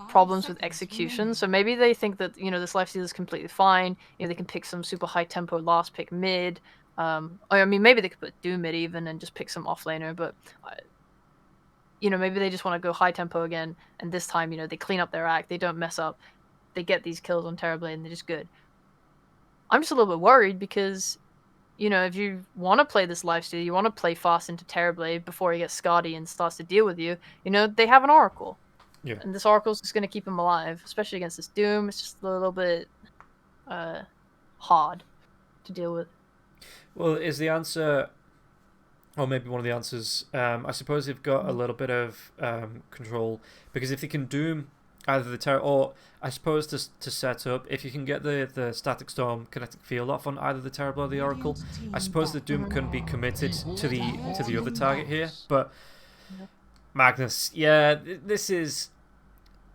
problems with execution. So maybe they think that, this lifesteal is completely fine. They can pick some super high tempo last pick mid. Or, I mean, maybe they could put Doom mid even and just pick some offlaner, but maybe they just want to go high tempo again, and this time, they clean up their act, they don't mess up, they get these kills on Terrorblade, and they're just good. I'm just a little bit worried because, if you want to play this lifesteal, you want to play fast into Terrorblade before he gets Scotty and starts to deal with you, they have an Oracle. Yeah. And this Oracle's just going to keep him alive, especially against this Doom. It's just a little bit hard to deal with. Well, is the answer, or maybe one of the answers, I suppose they've got a little bit of control, because if they can Doom either the Terror, or I suppose to set up, if you can get the Static Storm Kinetic Field off on either the Terrorblade or the Oracle, I suppose the Doom can be committed to the other target here. But Magnus, yeah, this is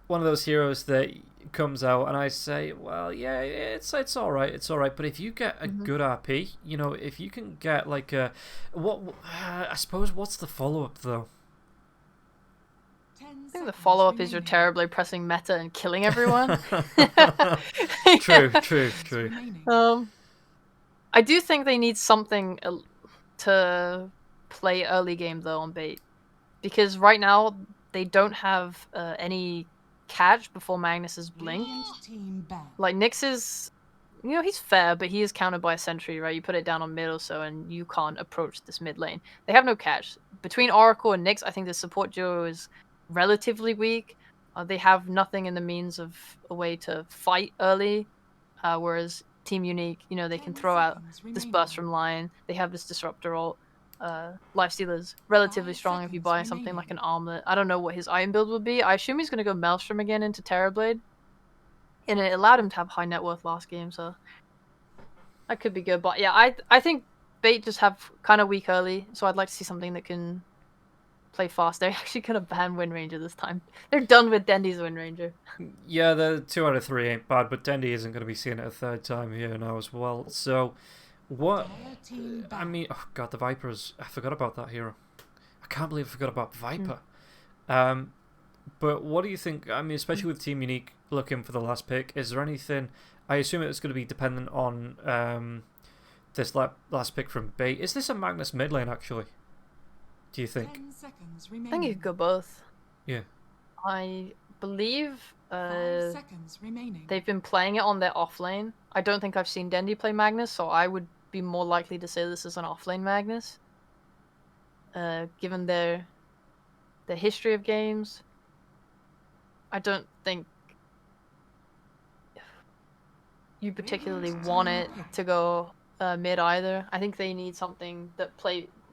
one of those heroes that comes out and I say, well, yeah, it's all right, but if you get a good RP, if you can get like a I suppose, what's the follow-up though? I think the follow-up is your Terrorblade pressing meta and killing everyone. True. I do think they need something to play early game though on bait, because right now they don't have any catch before Magnus's blink. Like Nyx is, he's fair, but he is countered by a sentry, right? You put it down on mid or so, and you can't approach this mid lane. They have no catch. Between Oracle and Nyx, I think the support duo is relatively weak. They have nothing in the means of a way to fight early, whereas Team Unique, they can throw out this burst from line. They have this disruptor ult. Lifesteal is relatively strong if you buy something like an armlet. I don't know what his iron build would be. I assume he's going to go Maelstrom again into Terrorblade. And it allowed him to have high net worth last game, so that could be good. But yeah, I think bait just have kind of weak early, so I'd like to see something that can play fast. They're actually going to ban Wind Ranger this time. They're done with Dendy's Wind Ranger. Yeah, the 2 out of 3 ain't bad, but Dendy isn't going to be seeing it a third time here now as well. So, what? I mean, oh god, the Vipers. I forgot about that hero. I can't believe I forgot about Viper. But what do you think? I mean, especially with Team Unique looking for the last pick, is there anything? I assume it's going to be dependent on this last pick from bait. Is this a Magnus mid lane actually? Do you think? I think you could go both. Yeah. I believe they've been playing it on their off lane. I don't think I've seen Dendy play Magnus, so I would be more likely to say this is an off lane Magnus. Given their history of games, I don't think you particularly want it to go mid either. I think they need something that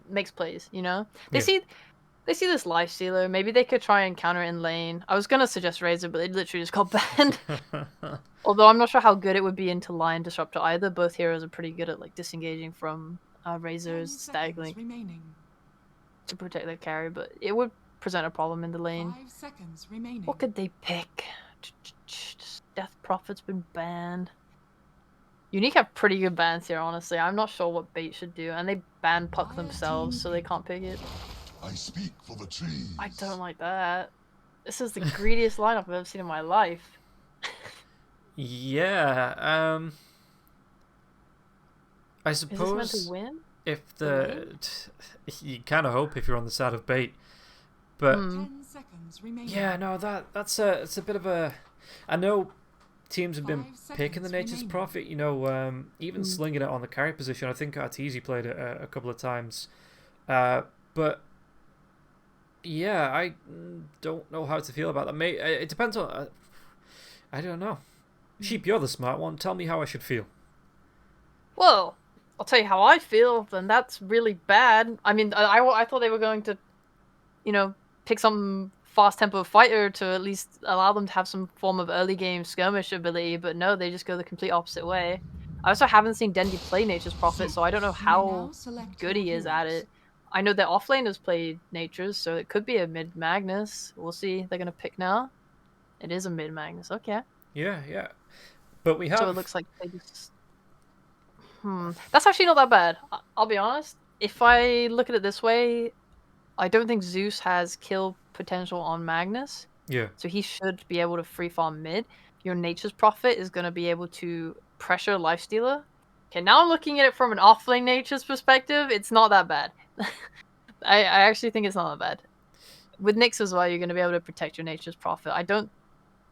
makes plays, They see this lifestealer. Maybe they could try and counter it in lane. I was gonna suggest Razor, but they literally just got banned. Although I'm not sure how good it would be into Lion Disruptor either. Both heroes are pretty good at like disengaging from Razor's Stag Link to protect their carry, but it would present a problem in the lane. What could they pick? Death Prophet's been banned. Unique have pretty good bans here, honestly. I'm not sure what bait should do, and they ban Puck themselves, so they can't pick it. I speak for the trees. I don't like that. This is the greediest lineup I've ever seen in my life. Yeah, I suppose. Is this meant to win? If you kind of hope if you're on the side of bait, but yeah, no, that's a bit of a. I know teams have been picking the Nature's Prophet, even slinging it on the carry position. I think Arteezy played it a couple of times, but yeah, I don't know how to feel about that. It depends on. I don't know. Sheep, you're the smart one. Tell me how I should feel. Well, I'll tell you how I feel, and that's really bad. I mean, I thought they were going to, pick some fast tempo fighter to at least allow them to have some form of early game skirmish ability, but no, they just go the complete opposite way. I also haven't seen Dendy play Nature's Prophet, so I don't know how good he is at it. I know their offlaners played Nature's, so it could be a mid Magnus. We'll see. They're gonna pick now. It is a mid Magnus. Okay. Yeah. But we have. So it looks like they just. That's actually not that bad. I'll be honest. If I look at it this way, I don't think Zeus has kill potential on Magnus. Yeah. So he should be able to free farm mid. Your Nature's Prophet is going to be able to pressure Lifestealer. Okay, now I'm looking at it from an offlane Nature's perspective. It's not that bad. I actually think it's not that bad. With Nyx as well, you're going to be able to protect your Nature's Prophet. I don't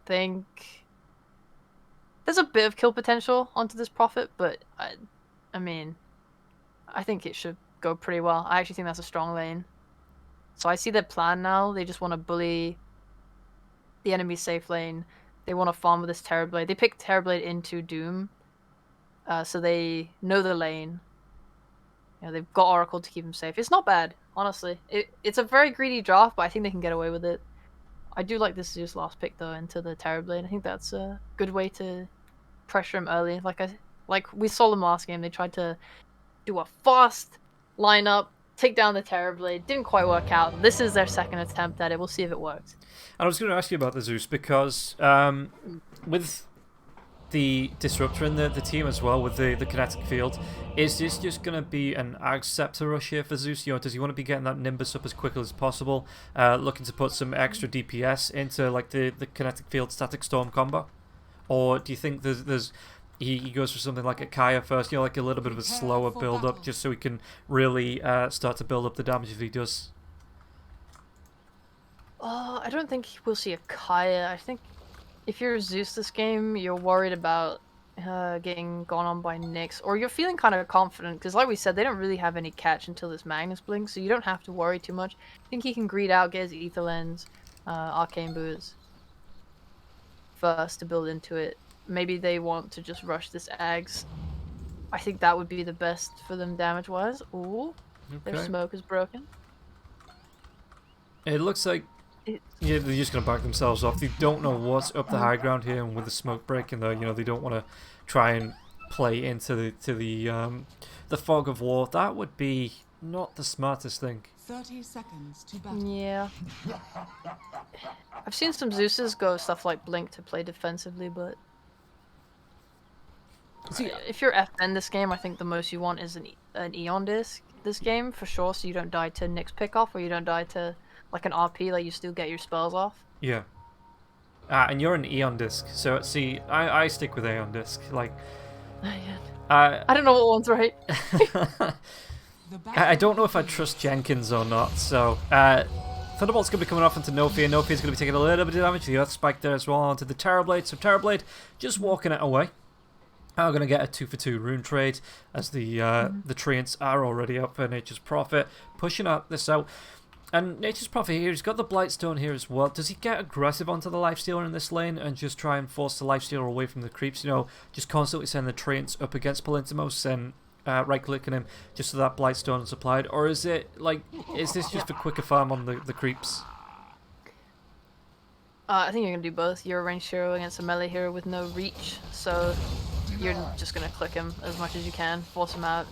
think... There's a bit of kill potential onto this Prophet, but I mean, I think it should go pretty well. I actually think that's a strong lane. So I see their plan now. They just want to bully the enemy safe lane. They want to farm with this Terrorblade. They picked Terrorblade into Doom, so they know the lane. You know, they've got Oracle to keep him safe. It's not bad, honestly. It's a very greedy draft, but I think they can get away with it. I do like this Zeus last pick though into the Terrorblade. I think that's a good way to pressure him early. Like we saw them last game. They tried to do a fast lineup, take down the Terrorblade. Didn't quite work out. This is their second attempt at it. We'll see if it works. And I was going to ask you about the Zeus because with the Disruptor in the team as well, with the kinetic field, is this just going to be an Ag Scepter rush here for Zeus? You know, does he want to be getting that Nimbus up as quickly as possible, looking to put some extra DPS into like the kinetic field static storm combo? Or do you think he goes for something like a Kaya first, you know, like a little bit of a slower build up, just so he can really start to build up the damage if he does? I don't think we'll see a Kaya. I think if you're Zeus this game, you're worried about getting gone on by Nyx, or you're feeling kind of confident, because like we said, they don't really have any catch until this Magnus blink, so you don't have to worry too much. I think he can greed out, get his Ether Lens, Arcane Boots first to build into it. Maybe they want to just rush this Ags. I think that would be the best for them damage-wise. Ooh, their smoke is broken. It looks like they're just going to back themselves off. They don't know what's up the high ground here, and with the smoke breaking though, you know, they don't want to try and play into the fog of war. That would be not the smartest thing. 30 seconds to battle. Yeah. I've seen some Zeuses go stuff like Blink to play defensively, but see, if you're FN this game, I think the most you want is an Eon Disc this game, for sure, so you don't die to Nyx pickoff, or you don't die to like an RP, like you still get your spells off. Yeah. And you're an Eon Disc, so see, I stick with Aeon Disc. Like, I don't know what one's right. I don't know if I trust Jenkins or not, so Thunderbolt's going to be coming off into Nofia. Nofia's going to be taking a little bit of damage. The Earth Spike there as well onto the Terrorblade. So Terrorblade just walking it away. I'm going to get a 2-for-2 rune trade as the Treants are already up for Nature's Prophet. Pushing this out. And Nature's Prophet here, he's got the Blightstone here as well. Does he get aggressive onto the Lifestealer in this lane and just try and force the Lifestealer away from the creeps? You know, just constantly send the Treants up against Palintimos and right-clicking him just so that Blightstone is applied? Or is it, like, is this just a quicker farm on the creeps? I think you're going to do both. You're a ranged hero against a melee hero with no reach, so you're just going to click him as much as you can, force him out.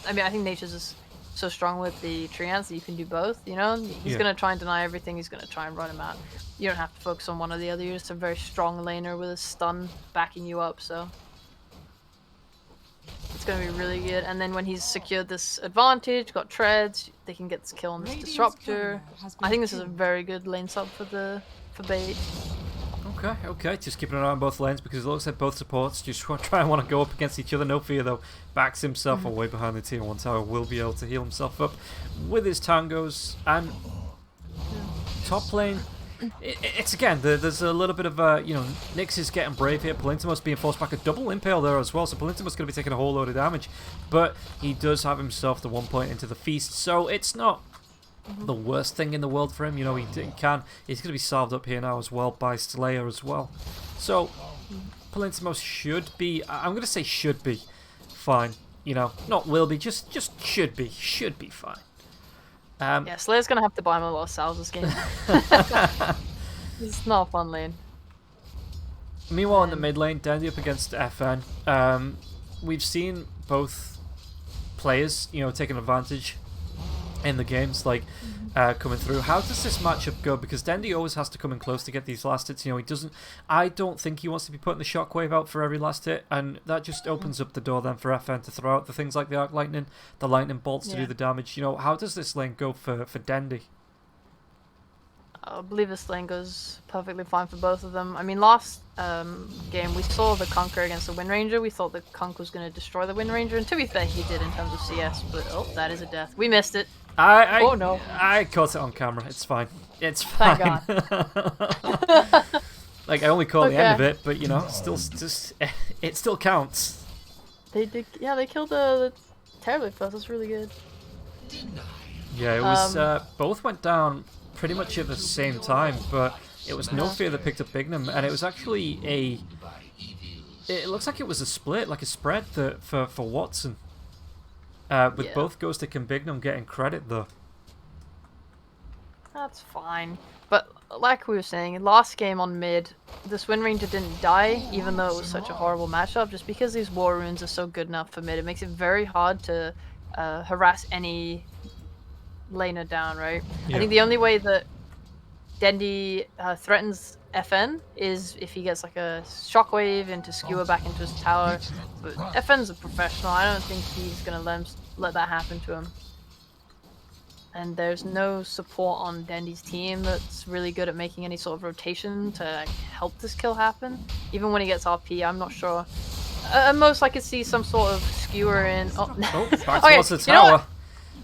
I mean, I think Nature's is so strong with the Treants that you can do both, you know? He's going to try and deny everything, he's going to try and run him out. You don't have to focus on one or the other, you're just a very strong laner with a stun backing you up, so it's going to be really good. And then when he's secured this advantage, got treads, they can get this kill on this Disruptor. I think this is a very good lane sub for bait. Okay, just keeping an eye on both lanes because it looks like both supports just try and want to go up against each other. No Fear though backs himself away behind the tier 1 tower, will be able to heal himself up with his tangos. And top lane, it's again, there's a little bit of you know, Nyx is getting brave here. Palintimos being forced back, a double impale there as well, so Palintimos going to be taking a whole load of damage, but he does have himself the 1 point into the feast, so it's not the worst thing in the world for him. You know, he's going to be salved up here now as well by Slayer as well. So Palintimos should be, I'm going to say should be fine. You know, not will be, just should be fine. Yeah, Slayer's going to have to buy him a lot of salves this game. It's not a fun lane. Meanwhile, in the mid lane, Dandy up against FN. We've seen both players, you know, taking advantage in the games, like coming through. How does this matchup go? Because Dandy always has to come in close to get these last hits. You know, he doesn't. I don't think he wants to be putting the shockwave out for every last hit, and that just opens up the door then for FN to throw out the things like the arc lightning, the lightning bolts to do the damage. You know, how does this lane go for Dandy? I believe this lane goes perfectly fine for both of them. I mean, last game we saw the Conquer against the Wind Ranger. We thought the Conquer was going to destroy the Wind Ranger, and to be fair, he did in terms of CS. But oh, that is a death. We missed it. Oh no! I caught it on camera. It's fine. It's Thank fine. God. Like I only caught the end of it, but you know, still, just it still counts. They did. Yeah, they killed the Terrorblade first. That's really good. Yeah, it was. Both went down pretty much at the same time, but it was No Fear that picked up Bignum, and it was actually a. It looks like it was a split, like a spread for Watson. With both Ghostic and Bignum getting credit though. That's fine. But like we were saying, last game on mid, this Wind Ranger didn't die, even though it was such a horrible matchup, just because these War Runes are so good enough for mid. It makes it very hard to harass any laner down, right? Yeah. I think the only way that Dendi threatens FN is if he gets like a shockwave into skewer back into his tower. But FN's a professional. I don't think he's gonna let that happen to him. And there's no support on Dendi's team that's really good at making any sort of rotation to like, help this kill happen. Even when he gets RP, I'm not sure. At most, I could see some sort of skewer in. Oh, Back towards the tower.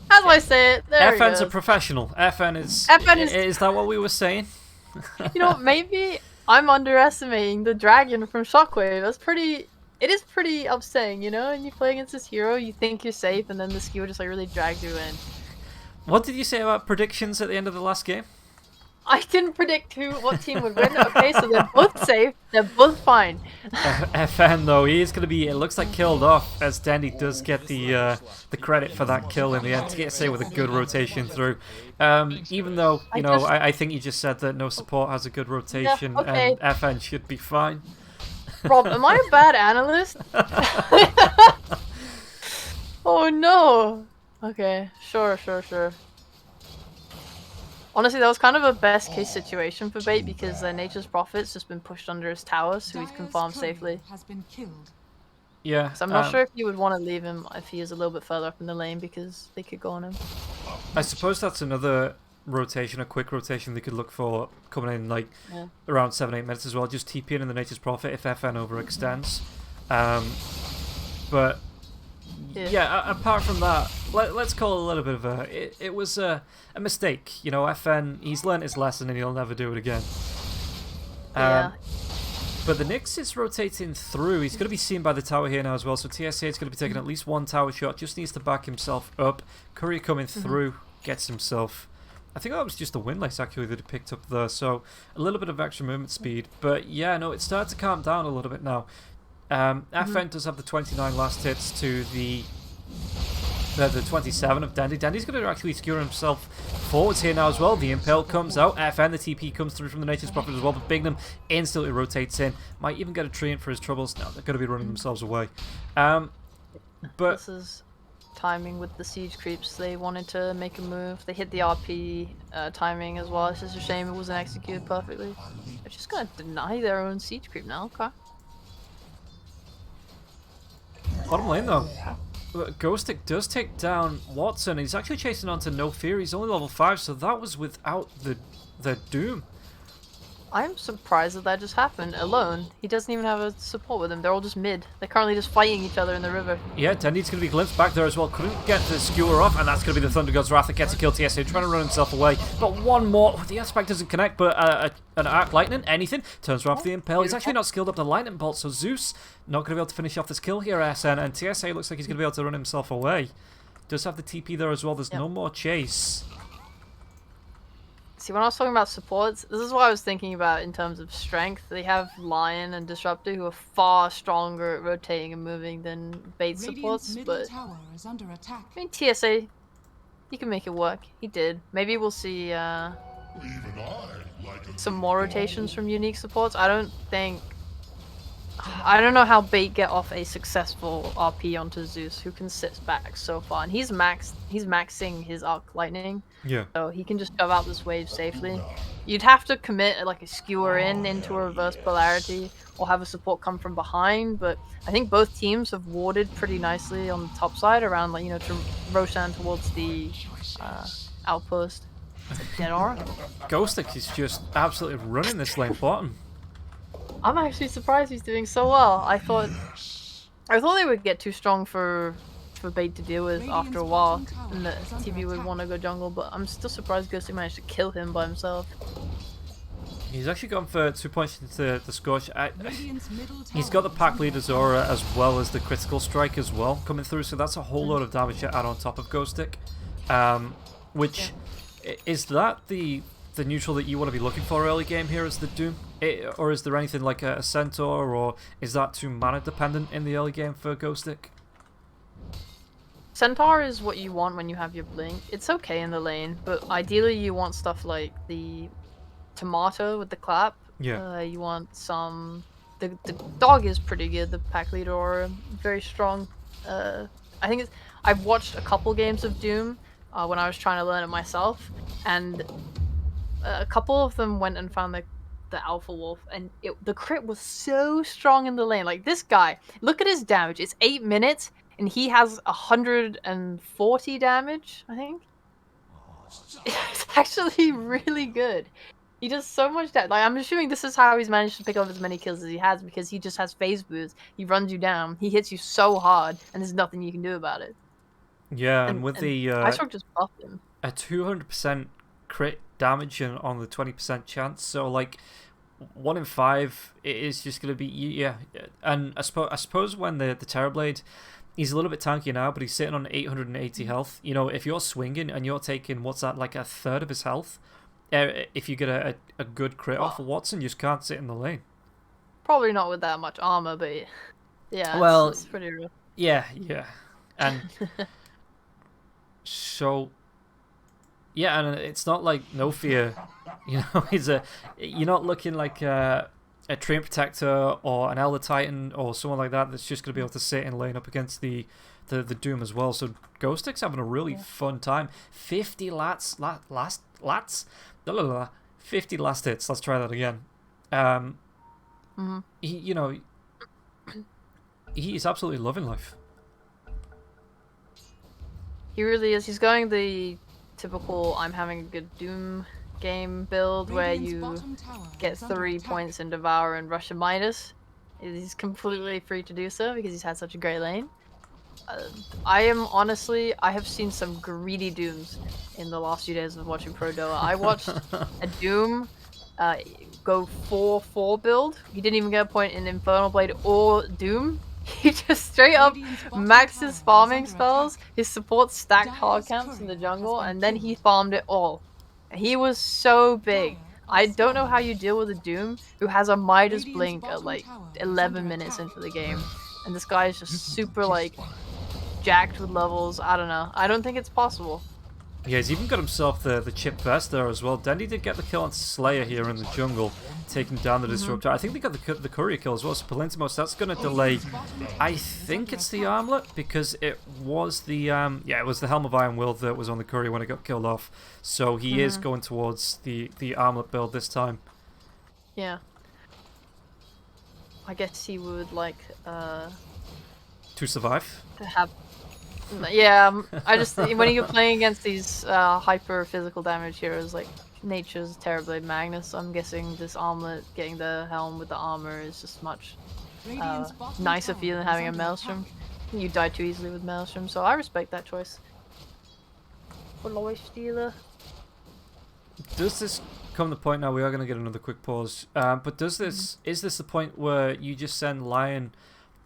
How do I say it? There FN's a professional. FN is. Is that what we were saying? You know, maybe I'm underestimating the dragon from Shockwave. That's pretty. It is pretty upsetting, you know. And you play against this hero, you think you're safe, and then the skewer just like really drags you in. What did you say about predictions at the end of the last game? I didn't predict what team would win. Okay, so they're both safe. They're both fine. FN though, he is going to be. It looks like killed off as Dandy does get the credit for that kill in the end. TSA with a good rotation through. Even though you know, I think you just said that no support has a good rotation, yeah, okay. and FN should be fine. Rob, am I a bad analyst? Oh no. Okay, sure. Honestly, that was kind of a best case situation for Bait because Nature's Prophet's just been pushed under his tower, so he's can farm safely. Has been killed. Yeah. So I'm not sure if you would want to leave him if he is a little bit further up in the lane because they could go on him. I suppose that's another rotation, a quick rotation they could look for coming in like around 7-8 minutes as well. Just TP in the Nature's Prophet if FN overextends. But yeah, apart from that, let's call it a little bit of a. It was a mistake. You know, FN, he's learnt his lesson and he'll never do it again. Yeah. But the Nyx is rotating through. He's going to be seen by the tower here now as well. So TSA is going to be taking at least one tower shot. Just needs to back himself up. Courier coming through gets himself. I think that was just the windlace actually that he picked up there. So a little bit of extra movement speed. But yeah, no, it's starting to calm down a little bit now. FN does have the 29 last hits to the 27 of Dandy. Dandy's going to actually skewer himself forwards here now as well. The Impale comes out. FN, the TP comes through from the Nature's Prophet as well. But Bignum instantly rotates in. Might even get a treant for his troubles. Now they're going to be running themselves away. But this is timing with the siege creeps. They wanted to make a move. They hit the RP timing as well. It's just a shame it wasn't executed perfectly. They're just going to deny their own siege creep now. Okay. Bottom lane though. Ghostic does take down Watson. He's actually chasing on to No Fear. He's only level 5, so that was without the Doom. I'm surprised that just happened alone. He doesn't even have a support with him. They're all just mid. They're currently just fighting each other in the river. Yeah, Dandy's going to be glimpsed back there as well. Couldn't get the skewer off, and that's going to be the Thunder God's Wrath that gets a kill. TSA trying to run himself away. But one more. The aspect doesn't connect, but an Arc Lightning, anything, turns around for the Impale. He's actually not skilled up the Lightning Bolt, so Zeus not going to be able to finish off this kill here, SN, and TSA looks like he's going to be able to run himself away. Does have the TP there as well. There's no more chase. See, when I was talking about supports, this is what I was thinking about in terms of strength. They have Lion and Disruptor who are far stronger at rotating and moving than Bait supports, but tower is under attack. I mean, TSA, he can make it work. He did. Maybe we'll see some more rotations from unique supports. I don't know how Bait get off a successful RP onto Zeus, who can sit back so far, and he's maxing his Arc Lightning. Yeah. So he can just shove out this wave safely. You'd have to commit like a skewer into a reverse polarity, or have a support come from behind. But I think both teams have warded pretty nicely on the top side around, like, you know, to Roshan towards the outpost. It's a dead aura. Ghostic is just absolutely running this lane bottom. I'm actually surprised he's doing so well. I thought they would get too strong for Bait to deal with after a while, and that TB would want to go jungle. But I'm still surprised Ghostic managed to kill him by himself. He's actually gone for 2 points into the Scorch. He's got the pack leader's aura as well as the critical strike as well coming through, so that's a whole lot of damage to add on top of Ghostic. Which is that the neutral that you want to be looking for early game here as the Doom? Or is there anything like a Centaur, or is that too mana dependent in the early game for Ghostic? Centaur is what you want when you have your blink. It's okay in the lane, but ideally you want stuff like the Tomato with the clap. Yeah. You want some... The dog is pretty good, the pack leader aura, very strong. I think it's... I've watched a couple games of Doom when I was trying to learn it myself, and a couple of them went and found the Alpha Wolf, and the crit was so strong in the lane. Like, this guy, look at his damage. It's 8 minutes, and he has 140 damage, I think. It's actually really good. He does so much damage. Like, I'm assuming this is how he's managed to pick up as many kills as he has, because he just has phase boost. He runs you down. He hits you so hard, and there's nothing you can do about it. Yeah, and with the I sort of just buffed him. a 200% crit damage and on the 20% chance, so like 1 in 5 it is just going to be, yeah. And I suppose when the Terrorblade, he's a little bit tanky now, but he's sitting on 880 health. You know, if you're swinging and you're taking, what's that, like a third of his health, if you get a good crit off of Watson, you just can't sit in the lane. Probably not with that much armor, but yeah, well, it's pretty real. Yeah, and so yeah, and it's not like no fear, you know. You're not looking like a Train Protector or an Elder Titan or someone like that that's just going to be able to sit in lane up against the Doom as well. So Ghostic's having a really fun time. 50 lats. 50 last hits. Let's try that again. You know, he's absolutely loving life. He really is. He's going the typical I'm having a good Doom game build where you get 3 points in Devour and Rush and Midas. He's completely free to do so because he's had such a great lane. I have seen some greedy Dooms in the last few days of watching Pro Doa. I watched a Doom go 4-4 build. He didn't even get a point in Infernal Blade or Doom. He just straight up maxed his farming spells. His support stacked hard camps in the jungle, and then he farmed it all. He was so big. I don't know how you deal with a Doom who has a Midas blink at like 11 minutes into the game, and this guy is just super like jacked with levels. I don't know. I don't think it's possible. Yeah, he's even got himself the chip vest there as well. Dendy did get the kill on Slayer here in the jungle, taking down the Disruptor. I think they got the courier kill as well. So Palintimos, that's going to delay. I think it's the armlet, because it was the it was the Helm of Iron Will that was on the courier when it got killed off. So he is going towards the armlet build this time. Yeah. I guess he would like to survive. To have. Yeah, I just when you're playing against these hyper physical damage heroes like Nature's Terrorblade Magnus, I'm guessing this armlet, getting the helm with the armor, is just much nicer for you than having a Maelstrom. You die too easily with Maelstrom, so I respect that choice. For Lois Stealer. Does this come to the point now? We are going to get another quick pause. But does this is this the point where you just send Lion,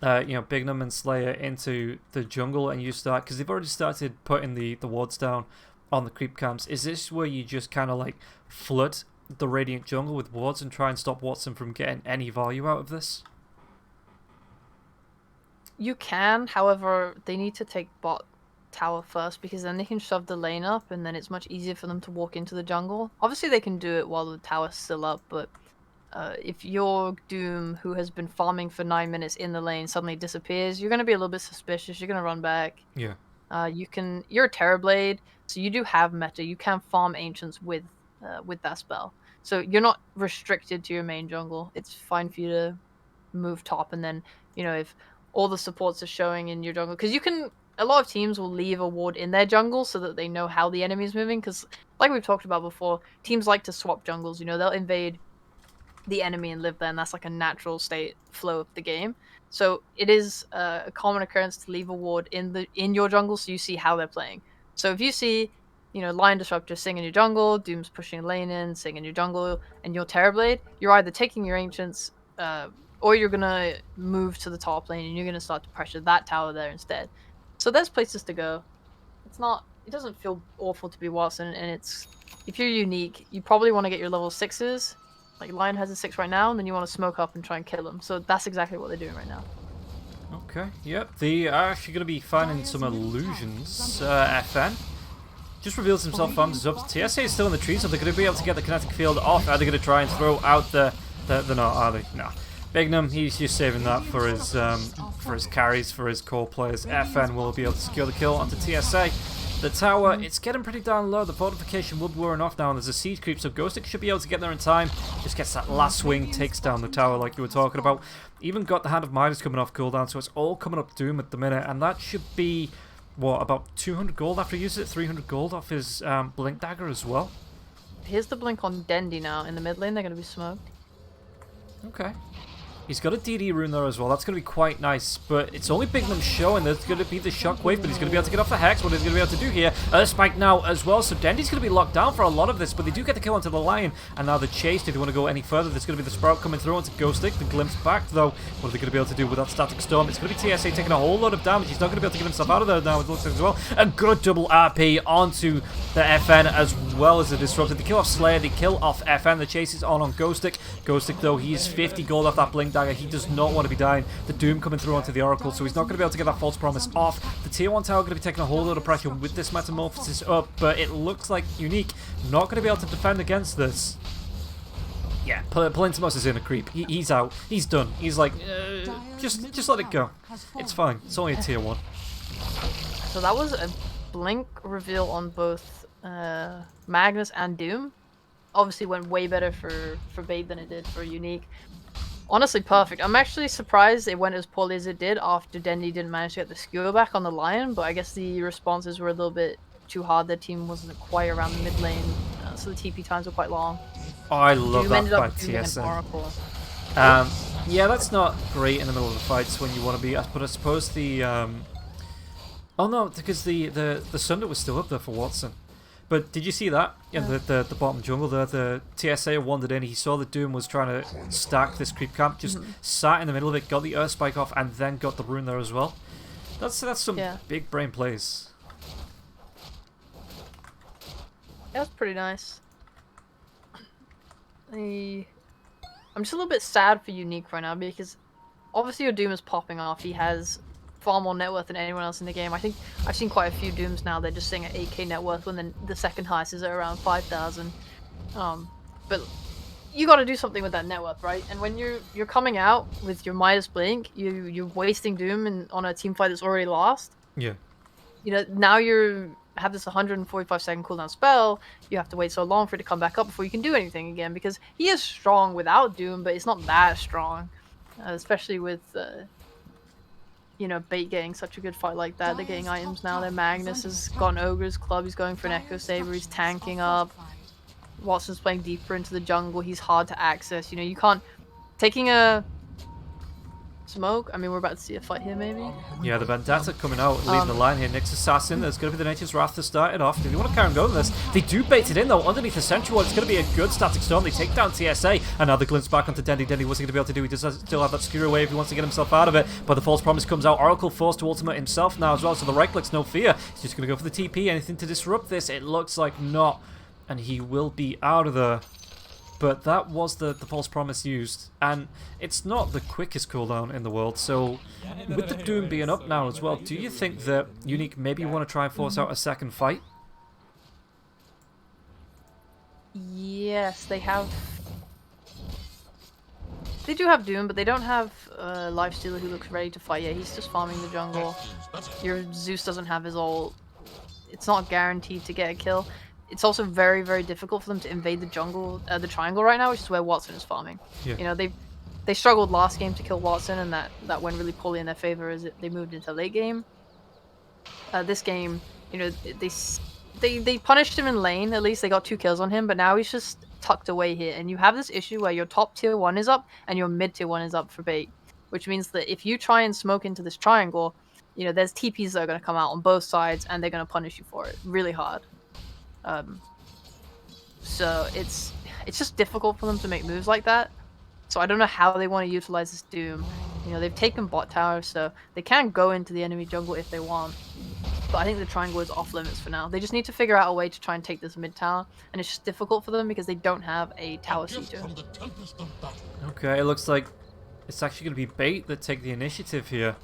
Bignum and Slayer into the jungle and you start, because they've already started putting the wards down on the creep camps. Is this where you just kind of like flood the Radiant jungle with wards and try and stop Watson from getting any value out of this? You can, however, they need to take bot tower first, because then they can shove the lane up and then it's much easier for them to walk into the jungle. Obviously they can do it while the tower's still up, but if your Doom, who has been farming for 9 minutes in the lane, suddenly disappears, you're going to be a little bit suspicious. You're going to run back. Yeah. You're a Terrorblade, so you do have meta. You can farm Ancients with that spell. So you're not restricted to your main jungle. It's fine for you to move top, and then, if all the supports are showing in your jungle, because you can a lot of teams will leave a ward in their jungle so that they know how the enemy is moving. Because, like we've talked about before, teams like to swap jungles. You know, they'll invade the enemy and live there, and that's like a natural state flow of the game. So it is a common occurrence to leave a ward in your jungle so you see how they're playing. So if you see, Lion Disruptor sing in your jungle, Doom's pushing a lane in, sing in your jungle, and you're Terrorblade, you're either taking your Ancients, or you're gonna move to the top lane and you're gonna start to pressure that tower there instead. So there's places to go. It doesn't feel awful to be Watson, and if you're unique, you probably want to get your level 6s. Like Lion has a 6 right now, and then you want to smoke up and try and kill him. So that's exactly what they're doing right now. Okay, yep. They are actually going to be finding some illusions. FN just reveals himself, farms up. TSA is still in the trees, so they're going to be able to get the kinetic field off. Are they going to try and throw out the they're not, are they? No. Bignum, he's just saving that for his carries, for his core players. FN will be able to secure the kill onto TSA. The tower, it's getting pretty darn low. The fortification will be wearing off now, and there's a siege creep, so Ghostic should be able to get there in time. Just gets that last swing, takes down the tower like you were talking about. Even got the Hand of Midas coming off cooldown, so it's all coming up Doom at the minute, and that should be, what, about 200 gold after he uses it? 300 gold off his Blink Dagger as well. Here's the blink on Dendy now. In the mid lane, they're going to be smoked. Okay. He's got a DD rune there as well. That's going to be quite nice, but it's only Bignum showing. There's going to be the shockwave, but he's going to be able to get off the Hex. What he's going to be able to do here, Spike now as well. So Dendy's going to be locked down for a lot of this, but they do get the kill onto the Lion, and now the chase. If they want to go any further, there's going to be the Sprout coming through onto Ghostic. The Glimpse back, though. What are they going to be able to do with that Static Storm? It's going to be TSA taking a whole lot of damage. He's not going to be able to get himself out of there now, it looks like as well. A good double RP onto the FN as well as the Disruptor. They kill off Slayer, they kill off FN. The chase is on Ghostic. Ghostic, though, he's 50 gold off that Blink Dagger. He does not want to be dying. The Doom coming through onto the Oracle, so he's not going to be able to get that False Promise off. The Tier 1 tower going to be taking a whole lot of pressure with this Metamorphosis up, but it looks like Unique not going to be able to defend against this. Yeah, Palintimos is in a creep. He's out. He's done. He's like, just let it go. It's fine. It's only a Tier 1. So that was a blink reveal on both Magnus and Doom. Obviously went way better for Bait than it did for Unique. Honestly, perfect. I'm actually surprised it went as poorly as it did after Dendy didn't manage to get the skewer back on the Lion, but I guess the responses were a little bit too hard. Their team wasn't quite around the mid lane, so the TP times were quite long. Oh, I love Doom that by TSA. Yeah, that's not great in the middle of the fights when you want to be, but I suppose the... Oh no, because the Sunder was still up there for Watson. But did you see that? Yeah, the bottom jungle there, the TSA wandered in, he saw that Doom was trying to stack this creep camp, just sat in the middle of it, got the Earth Spike off, and then got the rune there as well. That's some big brain plays. That was pretty nice. I'm just a little bit sad for Unique right now, because obviously your Doom is popping off. He has far more net worth than anyone else in the game. I think I've seen quite a few Dooms now. They're just sitting at 8k net worth when the second highest is at around 5,000. But you got to do something with that net worth, right? And when you're coming out with your Midas Blink, you're wasting Doom on a team fight that's already lost. Yeah. Now you have this 145-second cooldown spell. You have to wait so long for it to come back up before you can do anything again, because he is strong without Doom, but it's not that strong, especially with Bait getting such a good fight like that. They're getting items now. Their Magnus has got an Ogre's Club. He's going for an Echo Saber. He's tanking up. Watson's playing deeper into the jungle. He's hard to access. You can't... Taking a smoke. I mean, we're about to see a fight here, maybe. Yeah, the Vendetta coming out, leading the line here. Nyx Assassin, there's going to be the Nature's Wrath to start it off. Do they want to carry on going with this? They do bait it in, though, underneath the Central Ward. It's going to be a good Static Storm. They take down TSA, and now the glimpse back onto Dendy. Dendy, what's he going to be able to do? He does still have that Skewer Wave. He wants to get himself out of it, but the False Promise comes out. Oracle forced to ultimate himself now as well, so the right click's no fear. He's just going to go for the TP. Anything to disrupt this? It looks like not, and he will be out of there. But that was the False Promise used, and it's not the quickest cooldown in the world, so with the Doom being up now as well, do you think that Unique maybe want to try and force out a second fight? Yes, they have... They do have Doom, but they don't have Lifestealer who looks ready to fight yet. He's just farming the jungle. Your Zeus doesn't have his ult. It's not guaranteed to get a kill. It's also very, very difficult for them to invade the jungle, the triangle right now, which is where Watson is farming. Yeah. They struggled last game to kill Watson, and that went really poorly in their favor as they moved into late game. this game, you know, they punished him in lane. At least they got 2 kills on him, but now he's just tucked away here. And you have this issue where your top tier 1 is up and your mid tier 1 is up for bait, which means that if you try and smoke into this triangle, you know, there's TPs that are going to come out on both sides and they're going to punish you for it really hard. So it's just difficult for them to make moves like that. So I don't know how they want to utilize this Doom. You know, they've taken bot tower, so they can go into the enemy jungle if they want. But I think the triangle is off limits for now. They just need to figure out a way to try and take this mid tower, and it's just difficult for them because they don't have a tower sieger. Okay, it looks like it's actually going to be bait that take the initiative here.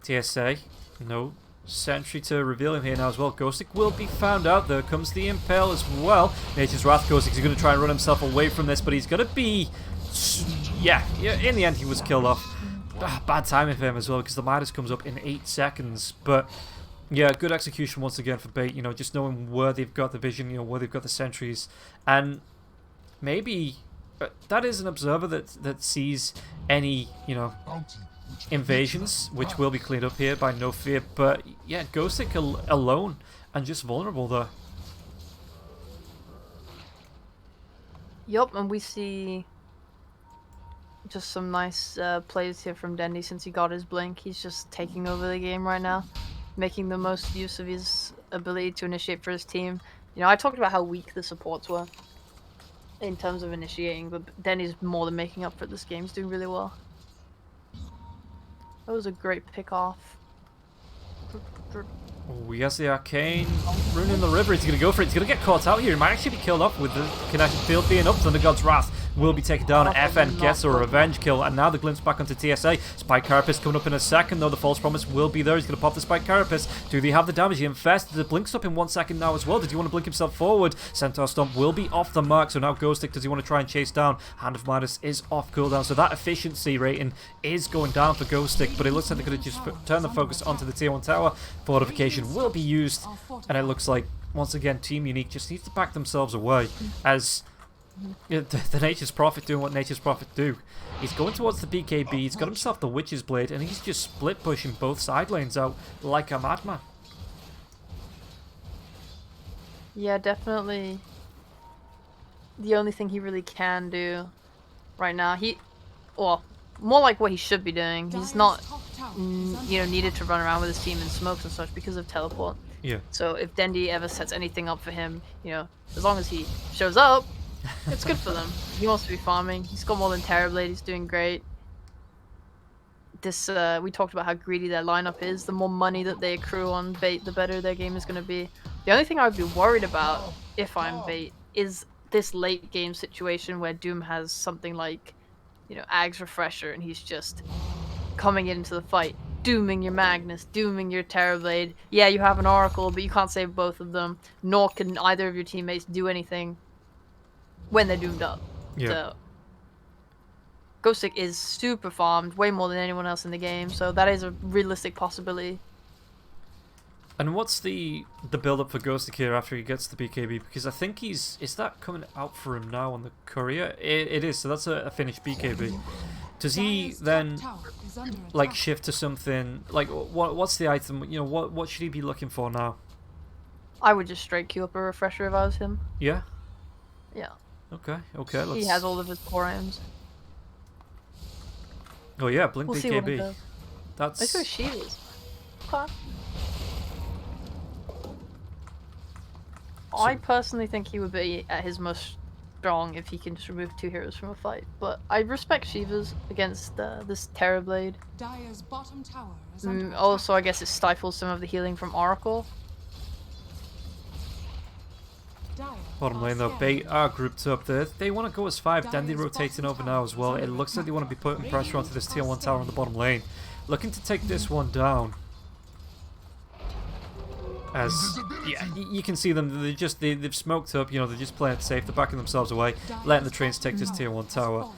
TSA, no sentry to reveal him here now as well. Ghostic will be found out. There comes the impale as well. Nature's Wrath. Ghostic is going to try and run himself away from this, but he's going to be... Yeah, in the end he was killed off. Bad timing for him as well because the Midas comes up in 8 seconds. But yeah, good execution once again for bait. You know, just knowing where they've got the vision, you know, where they've got the sentries. And maybe that is an observer that sees any, you know, invasions, which will be cleaned up here by No Fear. But yeah, Ghostic alone and just vulnerable there. Yup, and we see just some nice plays here from Dendy since he got his blink. He's just taking over the game right now, making the most use of his ability to initiate for his team. You know, I talked about how weak the supports were in terms of initiating, but Denny's more than making up for this game. He's doing really well. That was a great pick off. Oh, he has the arcane rune in the river. He's going to go for it. He's going to get caught out here. He might actually be killed off with the kinetic field being up. Thunder God's Wrath will be taken down. FN gets a revenge kill. And now the glimpse back onto TSA. Spike Carapace coming up in a second, though. The false promise will be there. He's going to pop the Spike Carapace. Do they have the damage? He infested. The blink's up in 1 second now as well. Did he want to blink himself forward? Centaur Stomp will be off the mark. So now Ghostic, does he want to try and chase down? Hand of Midas is off cooldown. So that efficiency rating is going down for Ghostic. But it looks like they could have just turned the focus onto the tier 1 tower. Fortification will be used. And it looks like, once again, Team Unique just needs to back themselves away as the Nature's Prophet doing what Nature's Prophet do. He's going towards the BKB, he's got himself the Witch's Blade, and he's just split pushing both side lanes out like a madman. Yeah, definitely the only thing he really can do right now. Well, more like what he should be doing. He's not, you know, needed to run around with his team in smokes and such because of teleport. Yeah. So if Dendy ever sets anything up for him, you know, as long as he shows up, it's good for them. He wants to be farming. He's got more than Terrorblade. He's doing great. This we talked about how greedy their lineup is. The more money that they accrue on bait, the better their game is going to be. The only thing I would be worried about if I'm bait is this late game situation where Doom has something like, you know, Ag's Refresher, and he's just coming into the fight, dooming your Magnus, dooming your Terrorblade. Yeah, you have an Oracle, but you can't save both of them, nor can either of your teammates do anything when they're doomed up. Yeah. So Ghostic is super farmed, way more than anyone else in the game, so that is a realistic possibility. And what's the build-up for Ghostic here after he gets the BKB? Because I think is that coming out for him now on the courier? It is, so that's a finished BKB. Does he then like shift to something like what's the item? You know, what should he be looking for now? I would just straight queue up a refresher if I was him. Yeah. Yeah. Okay. Let's... He has all of his core items. Oh yeah, blink We'll see what he BKB. does. That's... Let's go Shields. Okay. I personally think he would be at his most strong if he can just remove 2 heroes from a fight, but I respect Shiva's against this Terrorblade. Dire's bottom tower is under attack. Also, I guess it stifles some of the healing from Oracle. Bottom lane though, bait are grouped up there. They want to go as 5. Dandy rotating over now as well. It looks like they want to be putting pressure onto this tier 1 tower on the bottom lane. Looking to take this one down. As, yeah, you can see them, they've smoked up, you know, they're just playing it safe, they're backing themselves away, letting the trains take this tier 1 tower.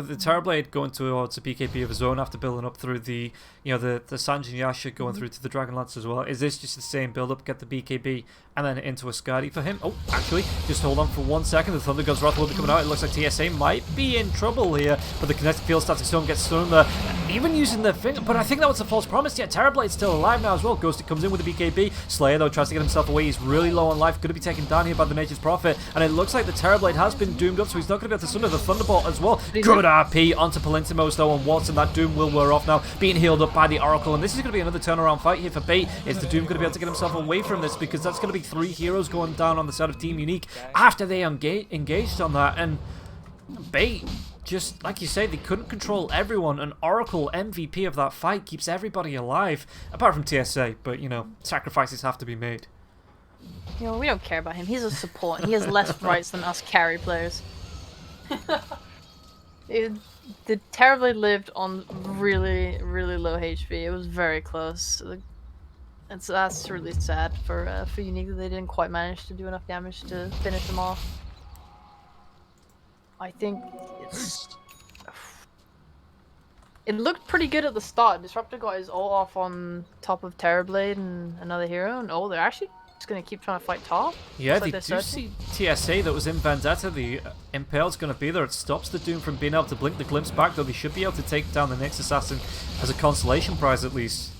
the Terrorblade going towards a BKB of his own after building up through the the Sanjin Yasha going through to the Dragonlance as well. Is this just the same build up, get the BKB and then into a Skadi for him? Oh, actually, just hold on for 1 second. The Thunder God's Wrath will be coming out. It looks like TSA might be in trouble here, but the Kinetic Field Static Storm gets thrown there, even using the finger. But I think that was a false promise. Yeah, Terrorblade's still alive now as well. Ghosted comes in with the BKB. Slayer though tries to get himself away. He's really low on life, going to be taken down here by the Nature's Prophet, and it looks like the Terrorblade has been doomed up, so he's not going to be able to sunder the Thunderbolt as well. Good RP onto Palintimos though, and Watson. That Doom will wear off now, being healed up by the Oracle, and this is going to be another turnaround fight here for Bait. Is the Doom going to be able to get himself away from this, because that's going to be 3 heroes going down on the side of Team Unique after they engaged on that, and Bait, just like you say, they couldn't control everyone, and Oracle, MVP of that fight, keeps everybody alive, apart from TSA, but sacrifices have to be made. We don't care about him. He's a support. He has less rights than us carry players. The Terrorblade lived on really, really low HP. It was very close. And so that's really sad for Unique that they didn't quite manage to do enough damage to finish him off. I think it looked pretty good at the start. Disruptor got his ult off on top of Terrorblade and another hero, and they're actually just going to keep trying to fight top. Yeah, they do see TSA that was in Vendetta. The Impale's going to be there. It stops the Doom from being able to blink the glimpse back, though they should be able to take down the next assassin as a consolation prize at least.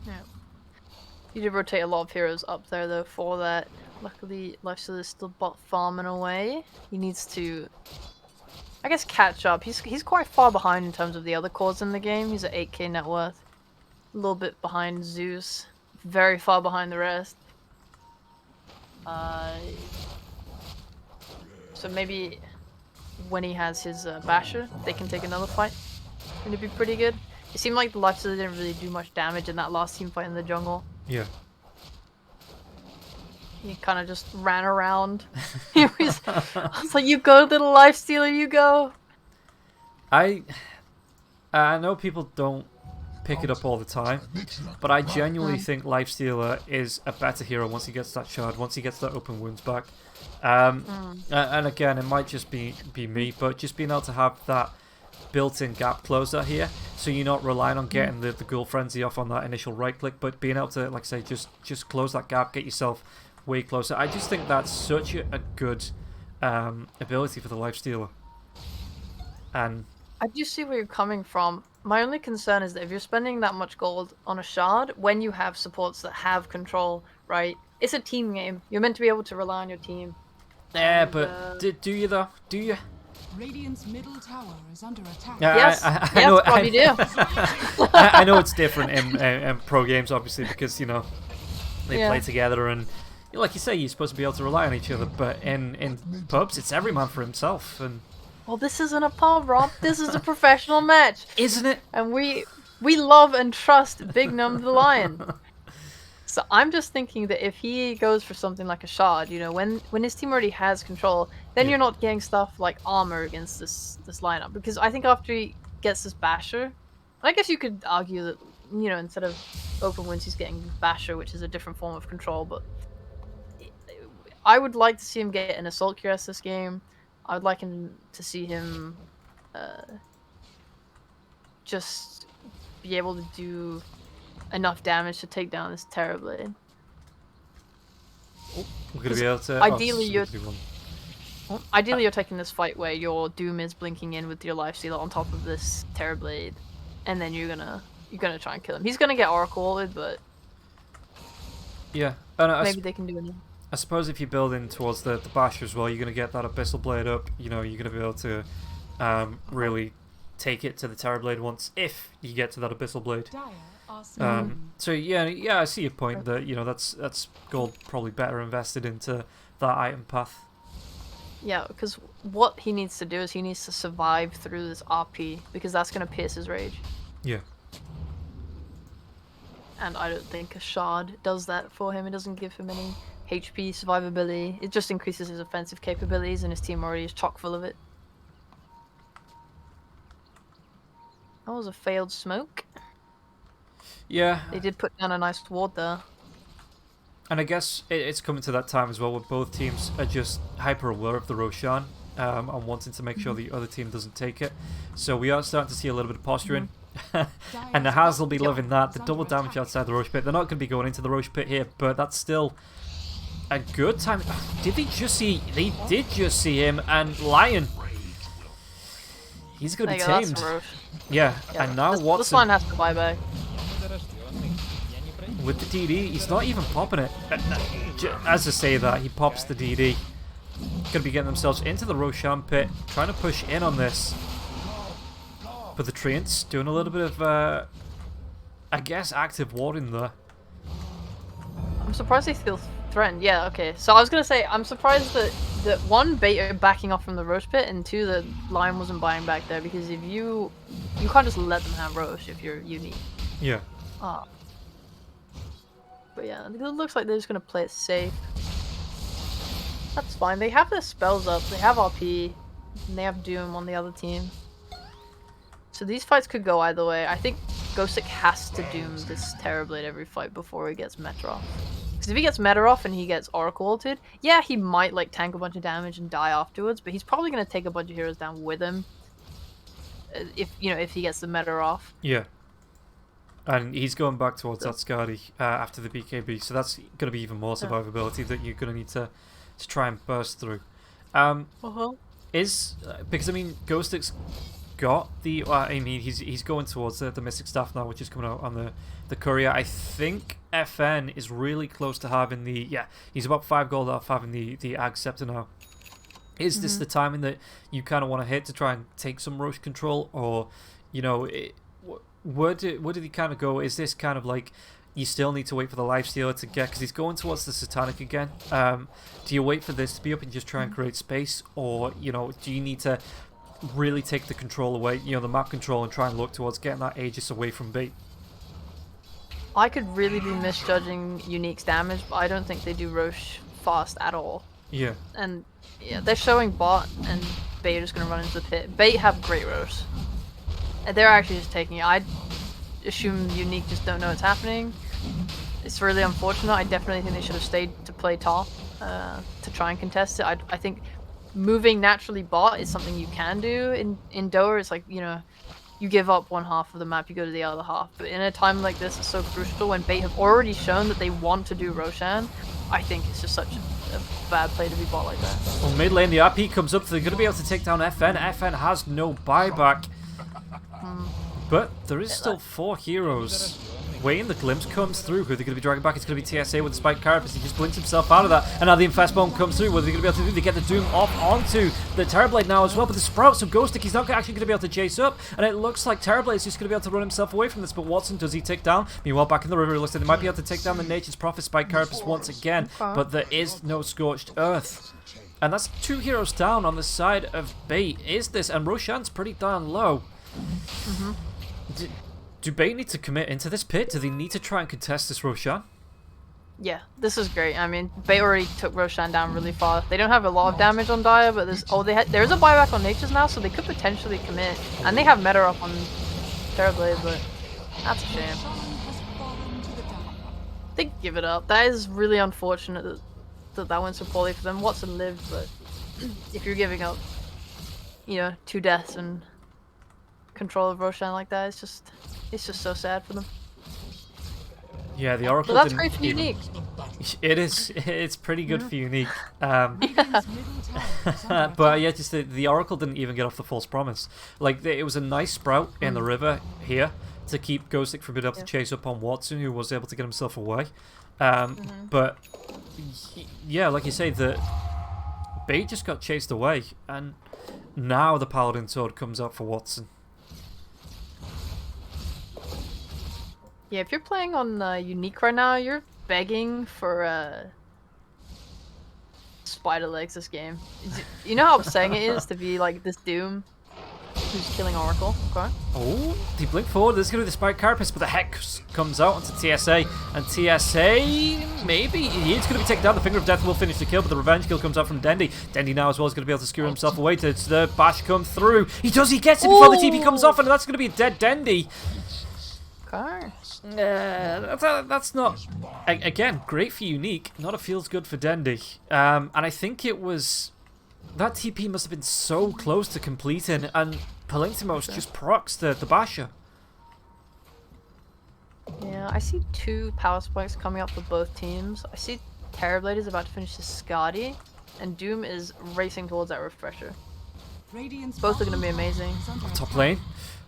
Yeah. You did rotate a lot of heroes up there though for that. Luckily, Lifesteal is still bot farming away. He needs to, I guess, catch up. He's quite far behind in terms of the other cores in the game. He's at 8k net worth. A little bit behind Zeus. Very far behind the rest. So maybe when he has his Basher, they can take another fight. And it'd be pretty good. It seemed like the Lifesteal didn't really do much damage in that last team fight in the jungle. Yeah. He kind of just ran around. I was like, you go, little Lifestealer, you go. I know people don't pick it up all the time, but I genuinely think Lifestealer is a better hero once he gets that shard, once he gets that open wounds back. And again, it might just be me, but just being able to have that built-in gap closer here, so you're not relying on getting the Ghoul Frenzy off on that initial right click, but being able to, like I say, just close that gap, get yourself way closer. I just think that's such a good ability for the Lifestealer. And I do see where you're coming from. My only concern is that if you're spending that much gold on a shard, when you have supports that have control, right? It's a team game. You're meant to be able to rely on your team. Yeah, but do you though? Do you? Radiant's middle tower is under attack. Yes, I know, probably do. I know it's different in pro games, obviously, because they play together, and like you say, you're supposed to be able to rely on each other. But in pubs, it's every man for himself, and. Well, this isn't a pub, Rob. This is a professional match, isn't it? And we love and trust Big Num the Lion. So I'm just thinking that if he goes for something like a shard, when his team already has control, then you're not getting stuff like armor against this lineup. Because I think after he gets this Basher, I guess you could argue that instead of open wounds, he's getting Basher, which is a different form of control. But I would like to see him get an Assault QS this game. I would like him to see him just be able to do enough damage to take down this Terrorblade. We're gonna be able to. Ideally, you're taking this fight where your Doom is blinking in with your Lifestealer on top of this Terrorblade, and then you're gonna try and kill him. He's gonna get Oracle-ed, but yeah, maybe they can do anything. I suppose if you build in towards the Basher as well, you're going to get that Abyssal Blade up. You're going to be able to really take it to the Terrorblade once, if you get to that Abyssal Blade. So yeah, I see your point that that's gold probably better invested into that item path. Yeah, because what he needs to do is he needs to survive through this RP, because that's going to pierce his rage. Yeah. And I don't think a shard does that for him. It doesn't give him any HP survivability. It just increases his offensive capabilities, and his team already is chock full of it. That was a failed smoke. Yeah. They did put down a nice ward there. And I guess it's coming to that time as well where both teams are just hyper aware of the Roshan. and wanting to make sure the other team doesn't take it. So we are starting to see a little bit of posturing. And the Haz will be loving that. The double damage outside the Roche Pit. They're not going to be going into the Roche Pit here, but that's still a good time. Did they just see... They did just see him, and Lion. He's going to be tamed. Yeah, and now Watson... This line has to buy back. With the DD, he's not even popping it. As I say that, he pops the DD. Going to be getting themselves into the Roshan Pit, trying to push in on this. But the Treants doing a little bit of, I guess, active warding there. I'm surprised they feel threatened. Yeah, okay. So I was going to say, I'm surprised that one, Bait are backing off from the Roche Pit, and two, the Lion wasn't buying back there, because if you can't just let them have Roche if you're unique. Yeah. But yeah, it looks like they're just going to play it safe. That's fine. They have their spells up, they have RP, and they have Doom on the other team. So these fights could go either way. I think Ghostic has to Doom this Terrorblade every fight before he gets Meta off. Because if he gets Meta off and he gets Oracle ulted, yeah, he might like tank a bunch of damage and die afterwards, but he's probably going to take a bunch of heroes down with him. If he gets the Meta off. Yeah. And he's going back towards that Skadi after the BKB, so that's going to be even more survivability that you're going to need to try and burst through. Because I mean, Ghostic's got the. I mean, he's going towards the Mystic Staff now, which is coming out on the courier. I think FN is really close to having the. Yeah, he's about 5 gold off having the Ag Scepter now. Is this the timing that you kind of want to hit to try and take some Roche control, or where did he kind of go? Is this kind of like you still need to wait for the Lifestealer to get, because he's going towards the Satanic again? Do you wait for this to be up and just try and create space, or do you need to really take the control away, the map control, and try and look towards getting that Aegis away from Bait? I could really be misjudging Unique's damage, but I don't think they do Roche fast at all. Yeah. And yeah, they're showing bot, and Bait are just going to run into the pit. Bait have great Roche. And they're actually just taking it. I assume Unique just don't know what's happening. It's really unfortunate. I definitely think they should have stayed to play top to try and contest it. I think moving naturally bot is something you can do in Doha. It's like, you give up one half of the map, you go to the other half. But in a time like this, it's so crucial when Bait have already shown that they want to do Roshan. I think it's just such a bad play to be bought like that. Well, mid lane, the RP comes up, so they're going to be able to take down FN. FN has no buyback. But there is still 4 heroes waiting. The glimpse comes through. Who are they going to be dragging back? It's going to be TSA with the Spike Carapace. He just blinks himself out of that. And now the Infest Bomb comes through. What are they going to be able to do? They get the Doom off onto the Terrorblade now as well. But the Sprout, so Ghostic, he's not actually going to be able to chase up. And it looks like Terrorblade is just going to be able to run himself away from this. But Watson, does he take down? Meanwhile, back in the river, it looks like they might be able to take down the Nature's Prophet Spike Carapace once again. But there is no Scorched Earth. And that's 2 heroes down on the side of Bait. Is this? And Roshan's pretty darn low. Do Bait need to commit into this pit? Do they need to try and contest this Roshan? Yeah, this is great. I mean, Bait already took Roshan down really far. They don't have a lot of damage on Dire, but there is a buyback on Nature's now, so they could potentially commit. And they have Meta up on Terrorblade, but that's a shame. They give it up. That is really unfortunate that went so poorly for them. Watson lived, but if you're giving up, 2 deaths and control of Roshan like that, it's just so sad for them. Yeah, the Oracle. But that's great for Unique. It is. It's pretty good for Unique. But yeah, just the Oracle didn't even get off the false promise. Like it was a nice sprout in the river here to keep Ghostic from being able to chase up on Watson, who was able to get himself away. But yeah, like you say, the Bait just got chased away, and now the Paladin Sword comes out for Watson. Yeah, if you're playing on Unique right now, you're begging for spider legs this game. You know how upsetting it is to be like this Doom who's killing Oracle? Okay. Oh, he blinked forward. There's going to be the Spike Carapace, but the Hex comes out onto TSA. And TSA, maybe he's going to be taken down. The Finger of Death will finish the kill, but the Revenge kill comes out from Dendy. Dendy now as well is going to be able to skewer himself away. Does the Bash come through? He does. He gets it before the TP comes off, and that's going to be a dead Dendy. Okay. That's not... Again, great for Unique. Not a feels good for Dendy. And I think it was... That TP must have been so close to completing, and Palintimos just procs the Basher. Yeah, I see 2 power spikes coming up for both teams. I see Terrorblade is about to finish his Skadi, and Doom is racing towards that refresher. Radiant's Both are going to be bottom tower amazing. is under Top attack. lane.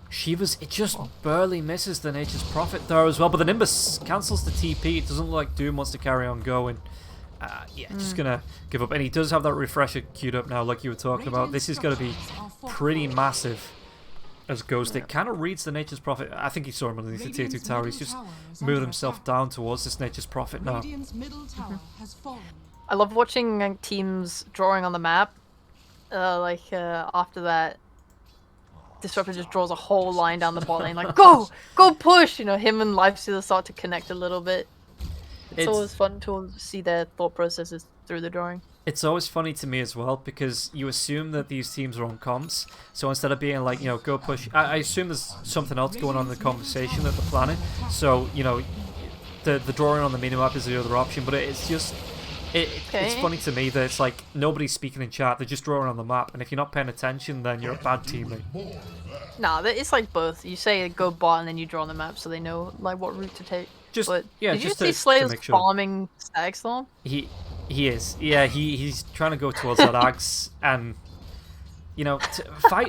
Shiva's, it just barely misses the Nature's Prophet there as well, but the Nimbus cancels the TP. It doesn't look like Doom wants to carry on going. Yeah, just gonna give up. And he does have that refresher queued up now, like you were talking about. This is gonna be pretty massive as Ghost. It kind of reads the Nature's Prophet. I think he saw him underneath the tier 2 tower. He's just moved himself down towards this Nature's Prophet now. Radiant's middle tower has fallen. I love watching teams drawing on the map. After that, Disruptor just draws a whole line down the bot lane, like, go push! You know, him and Lifestealer start to connect a little bit. It's always fun to see their thought processes through the drawing. It's always funny to me as well, because you assume that these teams are on comms, so instead of being like, you know, go push, I assume there's something else going on in the conversation that they're planning, so, you know, the drawing on the minimap is the other option, but it's just, it's funny to me that it's like, nobody's speaking in chat, they're just drawing on the map, and if you're not paying attention, then you're a bad teammate. Nah, it's like both. You say go bot and then you draw on the map so they know, like, what route to take. Just, But yeah, did you just see to Slayer's make sure. farming Stag Storm? He is. Yeah, he's trying to go towards that axe, and you know,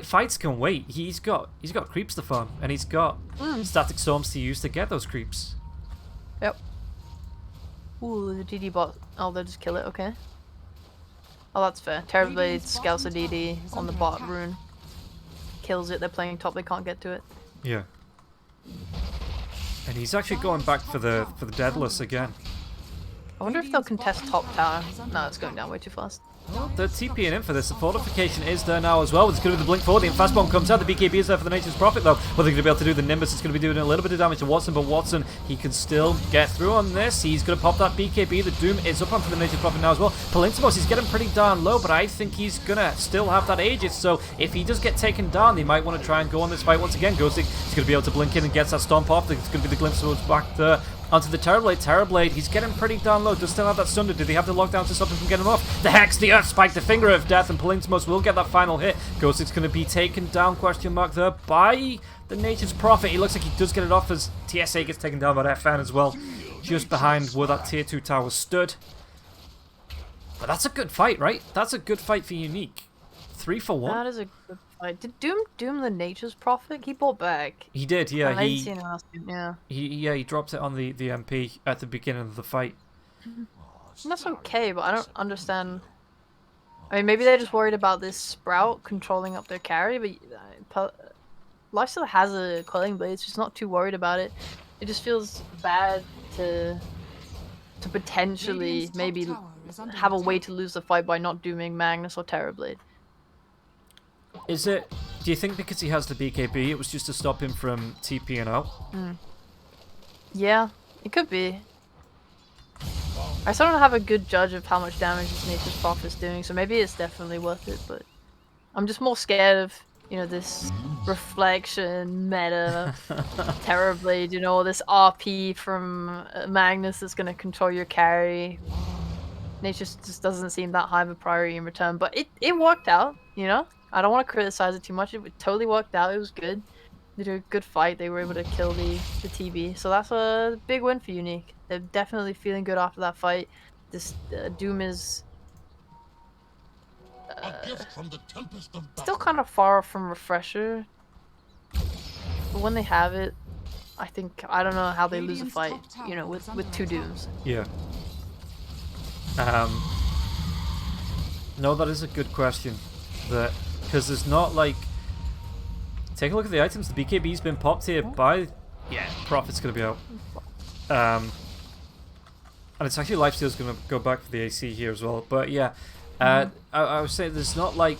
fights can wait. He's got creeps to farm, and he's got static storms to use to get those creeps. Yep. Ooh, the DD bot. Oh, they'll just kill it. Okay. Oh, that's fair. Terrorblade scouts a DD on the bot rune. Kills it. They're playing top. They can't get to it. Yeah. And he's actually going back for the Deadless again. I wonder if they'll contest top tower. No, it's going down way too fast. They're TPing in for this. The fortification is there now as well. It's going to be the blink forward. The fast bomb comes out. The BKB is there for the Nature's Prophet though. What they're going to be able to do, the Nimbus is going to be doing a little bit of damage to Watson, but Watson, he can still get through on this. He's going to pop that BKB. The Doom is up onto the Nature's Prophet now as well. Palintimos, he's getting pretty darn low, but I think he's going to still have that Aegis. So if he does get taken down, they might want to try and go on this fight once again. Ghosting, he's going to be able to blink in and gets that stomp off. It's going to be the glimpse of back there. Onto the Terrorblade. Terrorblade, he's getting pretty down low. Does still have that Sunder. Did he have the lockdown to stop him from getting him off? The Hex, the Earth Spike, the Finger of Death, and Palintimos will get that final hit. Ghost's going to be taken down, question mark there, by the Nature's Prophet. He looks like he does get it off as TSA gets taken down by FN as well. Just behind where that tier 2 tower stood. But that's a good fight, right? That's a good fight for Unique. 3 for 1. That is a good fight. Did Doom the Nature's Prophet? He bought back. He did, yeah. I didn't see anyone else do- yeah. He dropped it on the MP at the beginning of the fight. And that's okay, but I don't understand. I mean, maybe they're just worried about this Sprout controlling up their carry, but Lifesteal has a Quelling Blade, so she's not too worried about it. It just feels bad to potentially Radiant's top maybe tower is under have a way attack. to lose the fight by not dooming Magnus or Terrorblade. Is it? Do you think because he has the BKB, it was just to stop him from TPing out? Yeah, it could be. I still don't have a good judge of how much damage this Nature's Prophet is doing, so maybe it's definitely worth it, but I'm just more scared of, you know, this reflection, meta, Terrorblade, you know, this RP from Magnus that's going to control your carry. Nature just doesn't seem that high of a priority in return, but it worked out, you know? I don't want to criticize it too much. It totally worked out. It was good. They did a good fight. They were able to kill the TB. So that's a big win for Unique. They're definitely feeling good after that fight. This Doom is A gift from the tempest of still battle. kind of far from Refresher. But when they have it, I think, I don't know how they lose a Radiant's fight, top you know, tower is with under two attack. Dooms. Yeah. No, that is a good question. Because there's not like. Take a look at the items. The BKB's been popped here by. Yeah, Prophet's gonna be out. And it's actually Lifesteal's gonna go back for the AC here as well. But yeah, I would say there's not like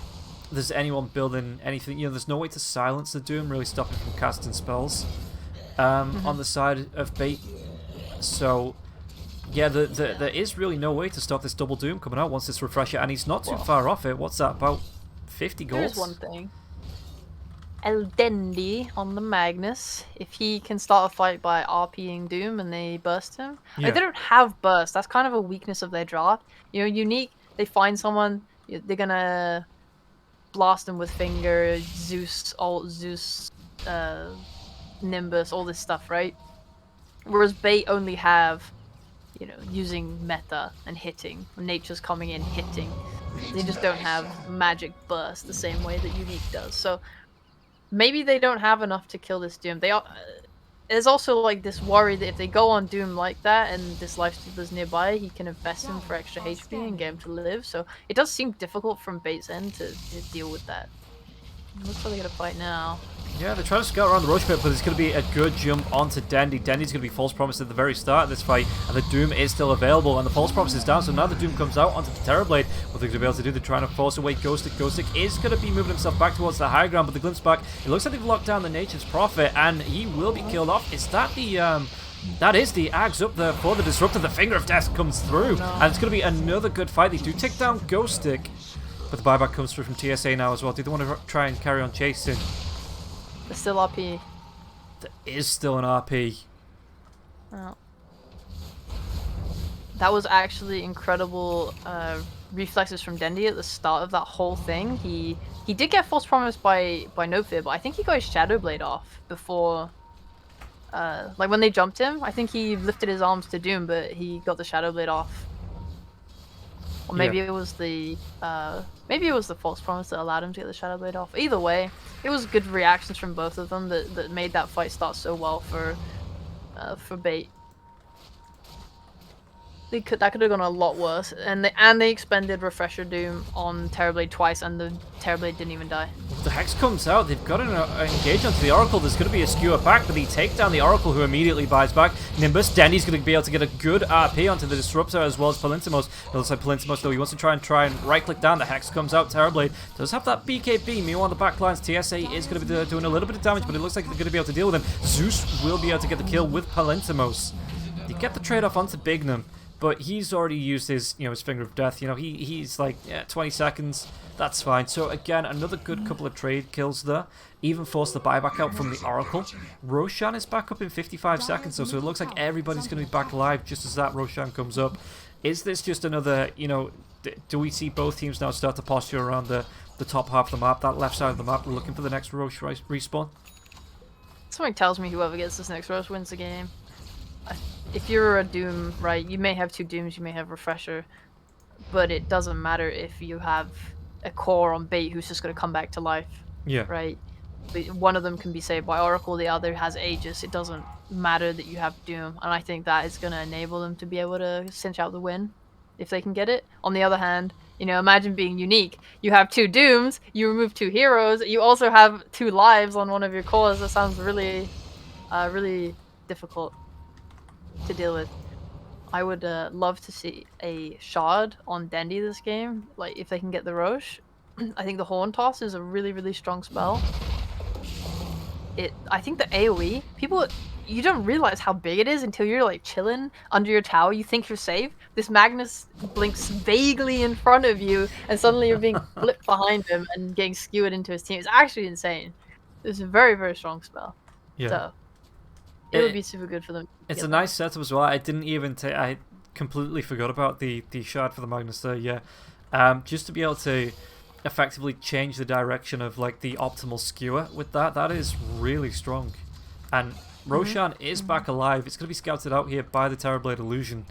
there's anyone building anything. You know, there's no way to silence the Doom, really stop him from casting spells on the side of Bait. So yeah, there is really no way to stop this double Doom coming out once this refresher, and he's not too far off it. What's that, about 50 goals? There's one thing. El Dendi on the Magnus. If he can start a fight by RPing Doom and they burst him. Yeah. Like, they don't have burst. That's kind of a weakness of their draft. You know, Unique, they find someone, They're gonna blast them with Finger, Zeus, Nimbus, all this stuff, right? Whereas bait only have, using meta and hitting. Nature's coming in, hitting. They just don't have magic burst the same way that Unique does. So maybe they don't have enough to kill this Doom. There's also like this worry that if they go on Doom like that and this lifestealer's nearby, he can invest him for extra HP and get him to live. So it does seem difficult from bait's end to deal with that. Looks like they're gonna fight now. Yeah, they're trying to scout around the rush pit, but it's going to be a good jump onto Dendy. Dendy's going to be false promised at the very start of this fight, and the Doom is still available, and the false promise is down, so now the Doom comes out onto the Terrorblade. What they're going to be able to do, they're trying to force away Ghostic. Ghostic is going to be moving himself back towards the high ground, but the glimpse back, it looks like they've locked down the Nature's Prophet, and he will be killed off. Is that the, that is the Ags up there for the Disruptor. The Finger of Death comes through, and it's going to be another good fight. They do take down Ghostic, but the buyback comes through from TSA now as well. Do they want to try and carry on chasing? There's still RP. There is still an RP. Oh. That was actually incredible reflexes from Dendy at the start of that whole thing. He did get false promise by No Fear, but I think he got his Shadow Blade off before. Like when they jumped him, I think he lifted his arms to Doom, but he got the Shadow Blade off. Or maybe it was the false promise that allowed him to get the Shadow Blade off. Either way, it was good reactions from both of them that made that fight start so well for bait. That could have gone a lot worse, and they expended Refresher Doom on Terrorblade twice, and the Terrorblade didn't even die. The Hex comes out, they've got to engage onto the Oracle. There's going to be a skewer back, but they take down the Oracle, who immediately buys back. Nimbus, Dandy's going to be able to get a good RP onto the Disruptor, as well as Palintimos. It looks like Palintimos, though, he wants to try and right-click down. The Hex comes out, Terrorblade does have that BKB. Meanwhile, on the back lines, TSA is going to be doing a little bit of damage, but it looks like they're going to be able to deal with him. Zeus will be able to get the kill with Palintimos. You get the trade-off onto Bignum, but he's already used his, his Finger of Death. He's like, 20 seconds. That's fine. So again, another good couple of trade kills there. Even forced the buyback out from the Oracle. Roshan is back up in 55 seconds, though, so it looks like everybody's going to be back alive just as that Roshan comes up. Is this just another, do we see both teams now start to posture around the top half of the map, that left side of the map, looking for the next Rosh respawn? Something tells me whoever gets this next Rosh wins the game. If you're a Doom, right, you may have two Dooms, you may have Refresher, but it doesn't matter if you have a core on bait who's just going to come back to life. Yeah. Right? But one of them can be saved by Oracle, the other has Aegis. It doesn't matter that you have Doom, and I think that is going to enable them to be able to cinch out the win if they can get it. On the other hand, imagine being Unique. You have two Dooms, you remove two heroes, you also have 2 lives on one of your cores. That sounds really, really difficult to deal with. I would love to see a Shard on Dendy this game, like if they can get the Rosh. I think the Horn Toss is a really, really strong spell. I think the AoE, you don't realize how big it is until you're like chilling under your tower. You think you're safe. This Magnus blinks vaguely in front of you, and suddenly you're being flipped behind him and getting skewered into his team. It's actually insane. It's a very, very strong spell. Yeah. So it would be super good for them. It's a nice setup as well. I didn't even I completely forgot about the Shard for the Magnus there, yeah. Just to be able to effectively change the direction of like the optimal skewer with that is really strong. And Roshan is back alive. It's going to be scouted out here by the Terrorblade Illusion.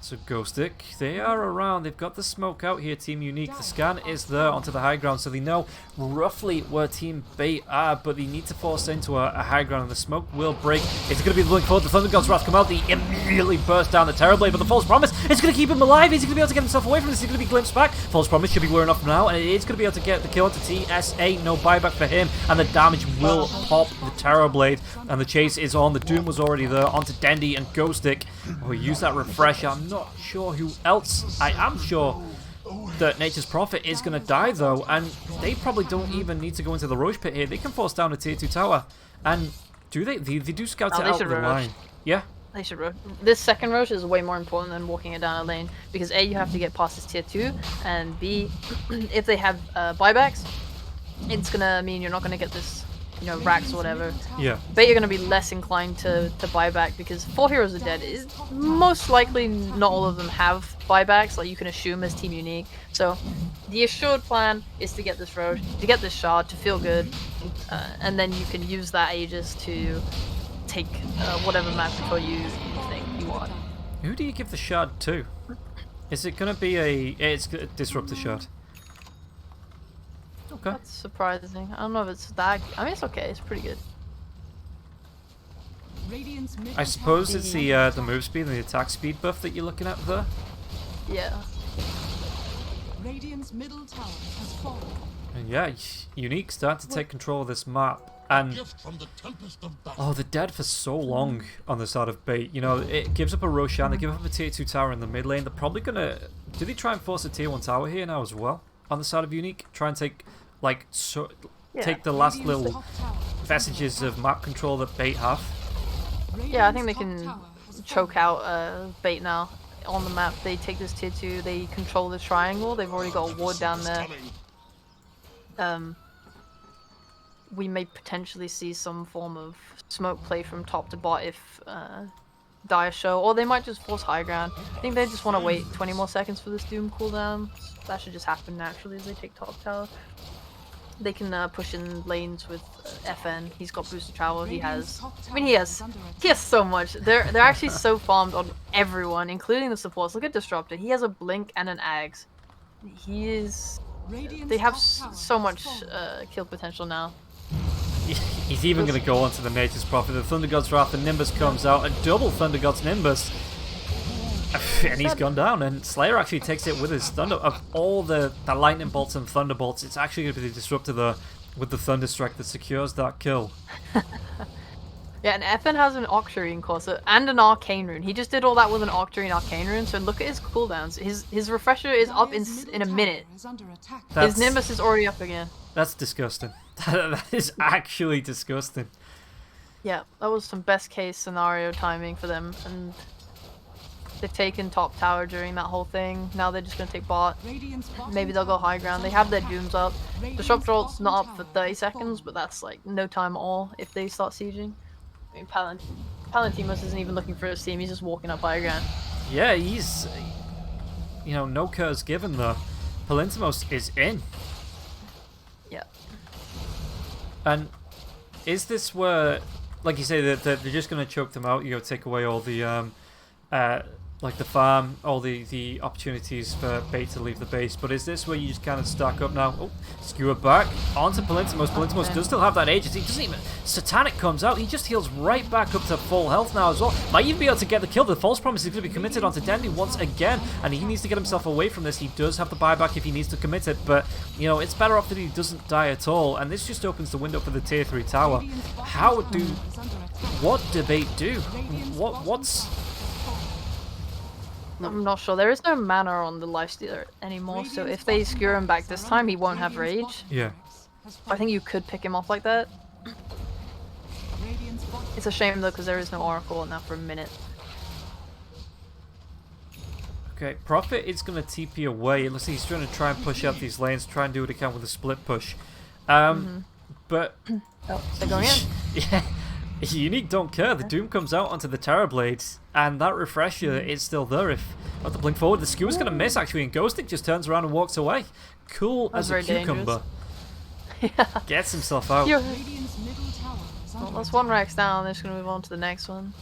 So Ghostic, they are around. They've got the smoke out here, Team Unique. The scan is there onto the high ground, so they know roughly where Team Bait are, but they need to force into a high ground, and the smoke will break. It's going to be looking forward. The Thunder God's Wrath come out. They immediately burst down the Terrorblade, but the False Promise is going to keep him alive. Is he going to be able to get himself away from this? He's going to be glimpsed back. False Promise should be wearing off now, and it is going to be able to get the kill onto TSA. No buyback for him, and the damage will pop the Terrorblade, and the chase is on. The Doom was already there onto Dendy and Ghostic. We use that refresh. I'm not sure who else. I am sure that Nature's Prophet is going to die though, and they probably don't even need to go into the Roche pit here. They can force down a tier 2 tower, and do they do scout it out the line. Yeah, they should rush. This second Roche is way more important than walking it down a lane, because A, you have to get past this tier 2, and B, if they have buybacks, it's gonna mean you're not gonna get this you know, racks or whatever. Yeah. Bait are going to be less inclined to buyback because 4 heroes are dead. Is most likely not all of them have buybacks, like you can assume as Team Unique. So the assured plan is to get this road, to get this shard, to feel good, and then you can use that Aegis to take whatever map control you think you want. Who do you give the shard to? Is it gonna be it's a disruptor shard? Okay. That's surprising. I don't know if it's that. I mean, it's okay. It's pretty good. Radiant's middle I suppose tower- it's the move speed and the attack speed buff that you're looking at there. Yeah. Radiant's middle tower has fallen. And yeah, Unique starting to take control of this map. And Gift from the tempest of battle. oh, they're dead for so long on the side of Bait. You know, it gives up a Roshan, they give up a tier 2 tower in the mid lane. They're probably gonna. Do they try and force a tier 1 tower here now as well? On the side of Unique? Try and take, like, take the last Radiant's little top tower is vestiges of map control that Bait have. under- Yeah, I think they Radiant's can top tower has choke fallen. out Bait now on the map. They take this tier 2, they control the triangle, they've already got a ward down there. We may potentially see some form of smoke play from top to bot if Dire show, or they might just force high ground. I think they just want to wait 20 more seconds for this Doom cooldown. That should just happen naturally as they take top tower. They can push in lanes with FN. He's got boosted travel. He has. I mean, he has so much. They're actually so farmed on everyone, including the supports. Look at Disruptor. He has a blink and an Ags. He is. They have so much kill potential now. He's even going to go on to the Nature's Prophet. The Thunder God's Wrath, the Nimbus comes out, a double Thunder God's Nimbus. And he's gone down, and Slayer actually takes it with his Thunder. Of all the Lightning Bolts and Thunderbolts, it's actually going to be the Disruptor there with the Thunder Strike that secures that kill. Yeah, and FN has an Octarine Corset and an Arcane Rune. He just did all that with an Octarine Arcane Rune, so look at his cooldowns. His Refresher is up in a minute. His Nimbus is already up again. That's disgusting. That is actually disgusting. Yeah, that was some best case scenario timing for them, and they've taken top tower during that whole thing. Now they're just gonna take bot. Maybe they'll go high ground. They have their Dooms up. Disrupt Rolt's not up for 30 seconds, but that's like no time at all if they start sieging. I mean, Palantimos isn't even looking for his team. He's just walking up high ground. Yeah, he's... You know, no curse given though. Palantimos is in. Yeah. And is this where, like you say, that they're just going to choke them out? You go take away all the, like the farm, all the opportunities for Bait to leave the base. But is this where you just kind of stack up now? Oh, skewer back onto Palantimos. Palantimos does still have that Aegis. He doesn't even. Satanic comes out. He just heals right back up to full health now as well. Might even be able to get the kill. The false promise is going to be committed onto Dendy once again, and he needs to get himself away from this. He does have the buyback if he needs to commit it, but you know it's better off that he doesn't die at all. And this just opens the window for the tier 3 tower. What do they do? What's I'm not sure. There is no mana on the Lifestealer anymore, so if they skewer him back this time, he won't have rage. Yeah. I think you could pick him off like that. It's a shame though, because there is no Oracle now for a minute. Okay, Prophet is going to TP away. It looks like he's trying to try and push out these lanes, try and do what he can with a split push. But Oh, they're going in. yeah, Unique don't care. The Doom comes out onto the Terror Blades, and that Refresher is still there. If not the blink forward, the skewer's going to miss actually, and Ghostic just turns around and walks away. Cool That's as a very cucumber. Yeah. Gets himself out. Well, that's one Rex down. They're just going to move on to the next one.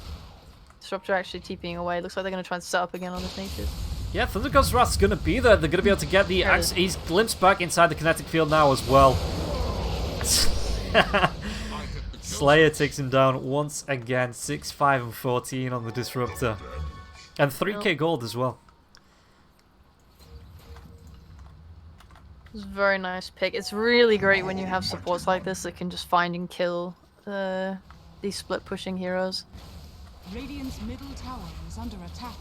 Disruptor actually TPing away. Looks like they're going to try and set up again on this nature. Yeah, Thunder God's Wrath's going to be there. They're going to be able to get the axe. He's glimpsed back inside the kinetic field now as well. Slayer takes him down once again. 6, 5, and 14 on the Disruptor. And 3k gold as well. It's a very nice pick. It's really great when you have supports like this that can just find and kill these split pushing heroes. Radiant's middle tower is under attack.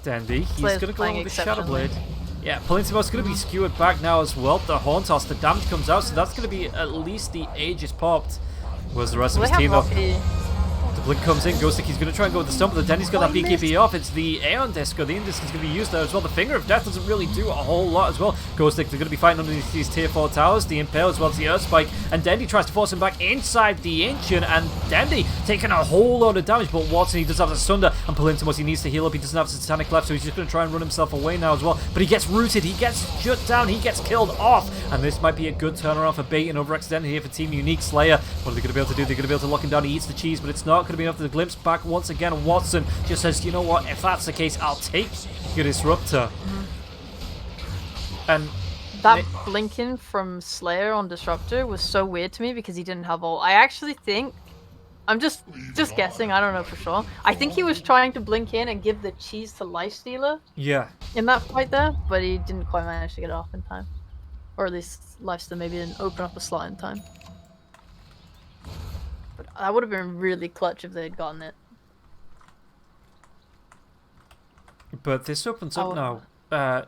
Dandy, he's Slayer's going to go playing on with the Shadow exceptionally. Blade. Yeah, Palantimos going to be skewered back now as well. The Horn Toss, the damage comes out, so that's going to be at least the Aegis popped. Where's the rest of Well, his they team have though? Rocky. The blink comes in. Ghost Stick, he's going to try and go with the stump, but then he's got that BKB off. It's the Aeon Disc, or the Aeon Disc is going to be used there as well. The Finger of Death doesn't really do a whole lot as well. Ghost Stick, they're going to be fighting underneath these tier 4 towers. The Impale as well as the Earth Spike. And Dendy tries to force him back inside the Ancient, and Dendy taking a whole load of damage, but Watson, he does have the Sunder, and Palintimus, he needs to heal up. He doesn't have Satanic left, so he's just going to try and run himself away now as well. But he gets rooted, he gets shut down, he gets killed off, and this might be a good turnaround for Bait and overextended here for Team Unique. Slayer, what are they going to be able to do? They're going to be able to lock him down. He eats the cheese, but it's not going to be enough. The glimpse back once again, and Watson just says, you know what, if that's the case, I'll take your Disruptor. And that blinking from Slayer on Disruptor was so weird to me because he didn't have ult. I actually think, I'm just guessing, I don't know for sure. I think he was trying to blink in and give the cheese to Lifestealer yeah, in that fight there, but he didn't quite manage to get it off in time. Or at least Lifestealer maybe didn't open up a slot in time. But that would have been really clutch if they had gotten it. but this opens up now. A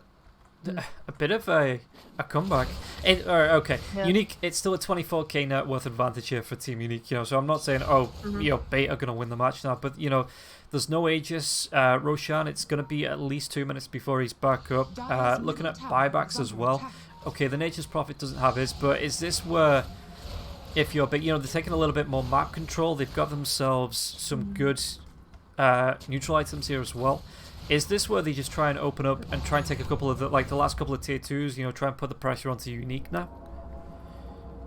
bit of a comeback. Okay, Yeah. Unique, it's still a 24k net worth advantage here for Team Unique, you know, so I'm not saying, oh, you know, Bait are going to win the match now, but, you know, there's no Aegis. Roshan, it's going to be at least 2 minutes before he's back up. Looking at buybacks as well. Okay, the Nature's Prophet doesn't have his, but is this where, if you're Bait, you know, they're taking a little bit more map control, they've got themselves some good neutral items here as well. Is this where they just try and open up and try and take a couple of the, like the last couple of tier 2s, you know, try and put the pressure onto Unique now?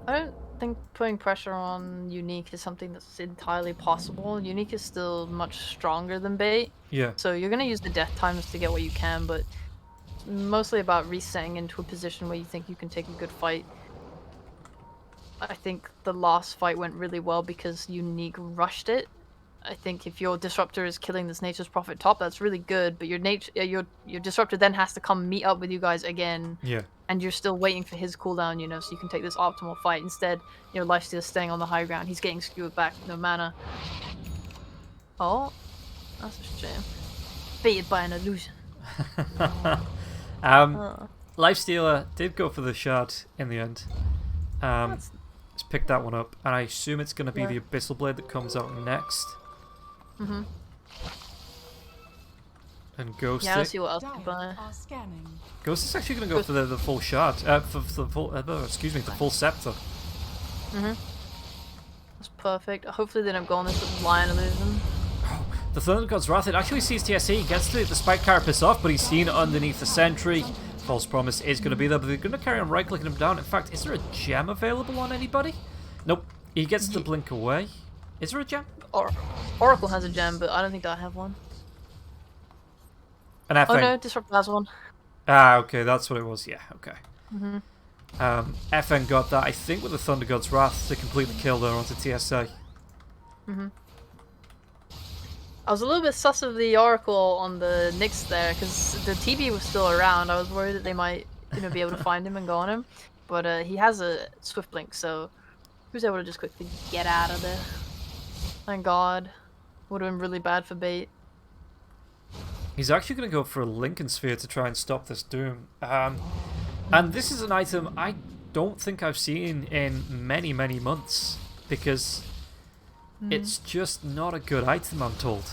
I don't think putting pressure on Unique is something that's entirely possible. Unique is still much stronger than Bait. Yeah. So you're going to use the death times to get what you can, but it's mostly about resetting into a position where you think you can take a good fight. I think the last fight went really well because Unique rushed it. I think if your Disruptor is killing this Nature's Prophet top, that's really good, but your Disruptor then has to come meet up with you guys again. Yeah. And you're still waiting for his cooldown, you know, so you can take this optimal fight. Instead, you know, Lifestealer's staying on the high ground. He's getting skewered back, no mana. Oh, that's a shame. Baited by an illusion. Lifestealer did go for the shard in the end. Let's pick that one up, and I assume it's going to be the Abyssal Blade that comes out next. And Ghost Yeah, let's Stick. see what else to buy. Ghost is actually going to go for the full shard. For the full, excuse me, the full scepter. That's perfect. Hopefully they don't go on this with Lion Illusion. The Thunder God's Wrath, it actually sees TSE, he gets the Spike Carapace off, but he's seen underneath the sentry. False Promise is going to be there, but they're going to carry on right-clicking him down. In fact, is there a gem available on anybody? Nope. He gets the blink away. Is there a gem? Oracle has a gem, but I don't think I have one. An FN. Oh no, Disrupt has one. Ah, okay, that's what it was. Yeah, okay. FN got that, I think, with the Thunder God's Wrath to complete the kill there onto TSA. I was a little bit sus of the Oracle on the Nyx there, because the TB was still around. I was worried that they might, you know, be able to find him and go on him. But he has a Swift Blink, so he was able to just quickly get out of there. Thank God. Would have been really bad for Bait. He's actually going to go for a Lincoln Sphere to try and stop this Doom. And this is an item I don't think I've seen in many, many months, because it's just not a good item, I'm told.